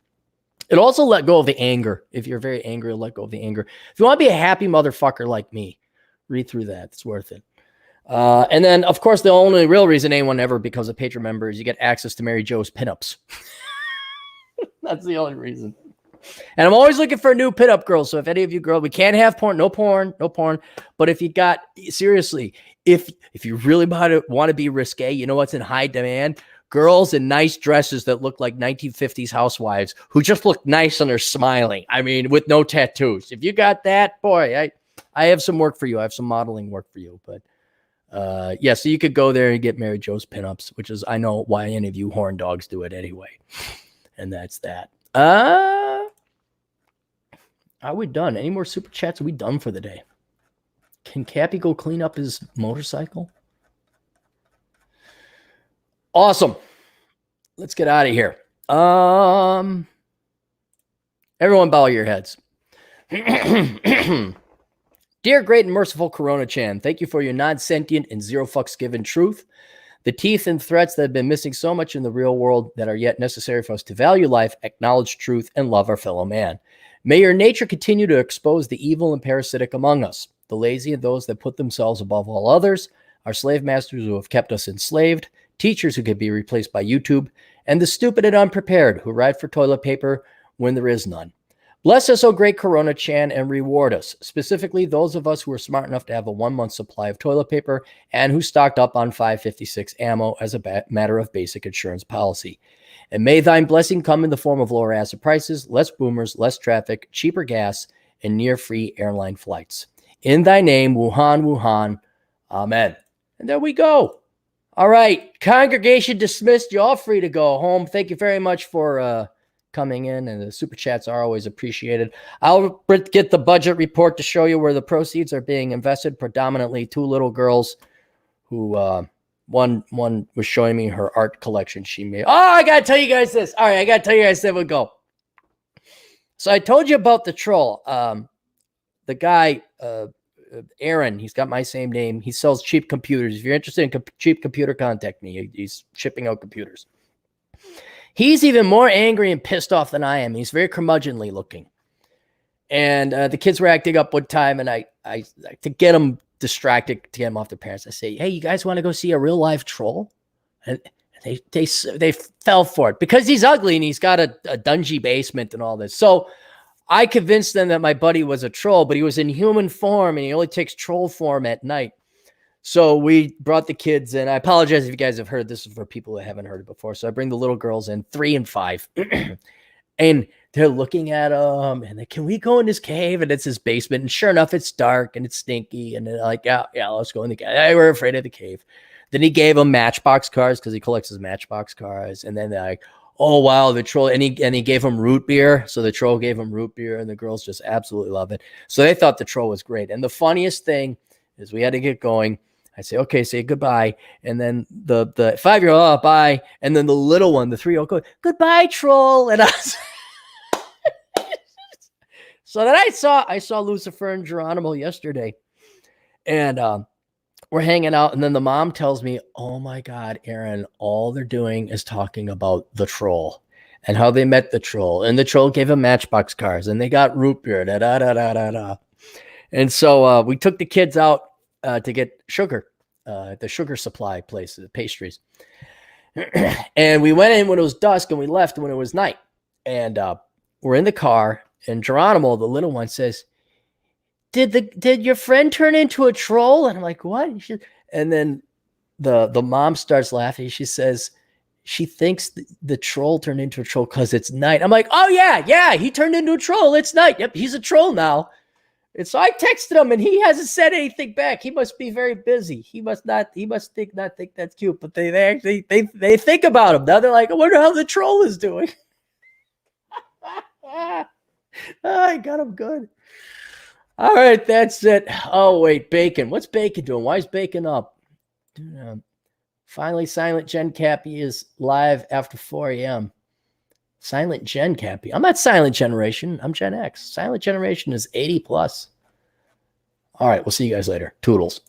A: It also let go of the anger. If you're very angry, it'll let go of the anger. If you want to be a happy motherfucker like me, read through that. It's worth it. And then, of course, the only real reason anyone ever becomes a Patreon member is you get access to Mary Jo's pinups. That's the only reason. And I'm always looking for a new pinup girl. So if any of you girls, we can't have porn, no porn. But if you got, seriously, if you really want to be risque, you know what's in high demand? Girls in nice dresses that look like 1950s housewives who just look nice and are smiling. I mean, with no tattoos. If you got that, boy, I have some work for you. I have some modeling work for you. But yeah, so you could go there and get Mary Jo's pinups, which is, I know why any of you horn dogs do it anyway. And that's that. Are we done? Any more super chats? Are we done for the day? Can Cappy go clean up his motorcycle? Awesome. Let's get out of here. Everyone bow your heads. Dear great and merciful Coronachan, thank you for your non-sentient and zero fucks given truth. The teeth and threats that have been missing so much in the real world that are yet necessary for us to value life, acknowledge truth, and love our fellow man. May your nature continue to expose the evil and parasitic among us, the lazy and those that put themselves above all others, our slave masters who have kept us enslaved, teachers who could be replaced by YouTube, and the stupid and unprepared who ride for toilet paper when there is none. Bless us, O great Coronachan, and reward us, specifically those of us who are smart enough to have a 1-month supply of toilet paper and who stocked up on 5.56 ammo as a matter of basic insurance policy. And may thine blessing come in the form of lower acid prices, less boomers, less traffic, cheaper gas, and near-free airline flights. In thy name, Wuhan, Wuhan. Amen. And there we go. All right. Congregation dismissed. You're all free to go home. Thank you very much for coming in, and the super chats are always appreciated. I'll get the budget report to show you where the proceeds are being invested, predominantly 2 little girls who one was showing me her art collection she made. Oh, I got to tell you guys this. All right, I got to tell you guys that we go. So I told you about the troll. The guy, Aaron, he's got my same name. He sells cheap computers. If you're interested in cheap computer, contact me. He's shipping out computers. He's even more angry and pissed off than I am. He's very curmudgeonly looking. And the kids were acting up one time, and I to get them distracted, to get them off their parents, I say, hey, you guys want to go see a real live troll? And they fell for it because he's ugly and he's got a dungy basement and all this. So I convinced them that my buddy was a troll, but he was in human form and he only takes troll form at night. So we brought the kids in. I apologize if you guys have heard this is for people that haven't heard it before. So I bring the little girls in, 3 and 5, and they're looking at him and they, can we go in this cave? And it's his basement. And sure enough, it's dark and it's stinky. And they're like, yeah, let's go in the cave. They were afraid of the cave. Then he gave them Matchbox cars because he collects his Matchbox cars. And then they're like, oh, wow, the troll. And he gave them root beer. So the troll gave them root beer and the girls just absolutely love it. So they thought the troll was great. And the funniest thing is we had to get going. I say, okay, say goodbye. And then the 5-year-old, oh, bye. And then the little one, the 3-year-old, go, goodbye, troll. And I was so then I saw Lucifer and Geronimo yesterday. And we're hanging out. And then the mom tells me, oh my God, Aaron, all they're doing is talking about the troll and how they met the troll. And the troll gave them Matchbox cars and they got root beer. Da, da, da, da, da, da. And so we took the kids out to get sugar, the sugar supply place, the pastries. And we went in when it was dusk and we left when it was night. And we're in the car and Geronimo, the little one, says, did your friend turn into a troll? And I'm like, what? And then the mom starts laughing. She says, she thinks the troll turned into a troll because it's night. I'm like, oh yeah, he turned into a troll. It's night. Yep, he's a troll now. And so I texted him, and he hasn't said anything back. He must be very busy. He must not think that's cute. But they actually they think about him now. They're like, I wonder how the troll is doing. I got him good. All right, that's it. Oh wait, Bacon. What's Bacon doing? Why is Bacon up? Finally, Silent Gen Cappy is live after 4 a.m. Silent Gen Cappy. I'm not Silent Generation. I'm Gen X. Silent Generation is 80 plus. All right, we'll see you guys later. Toodles.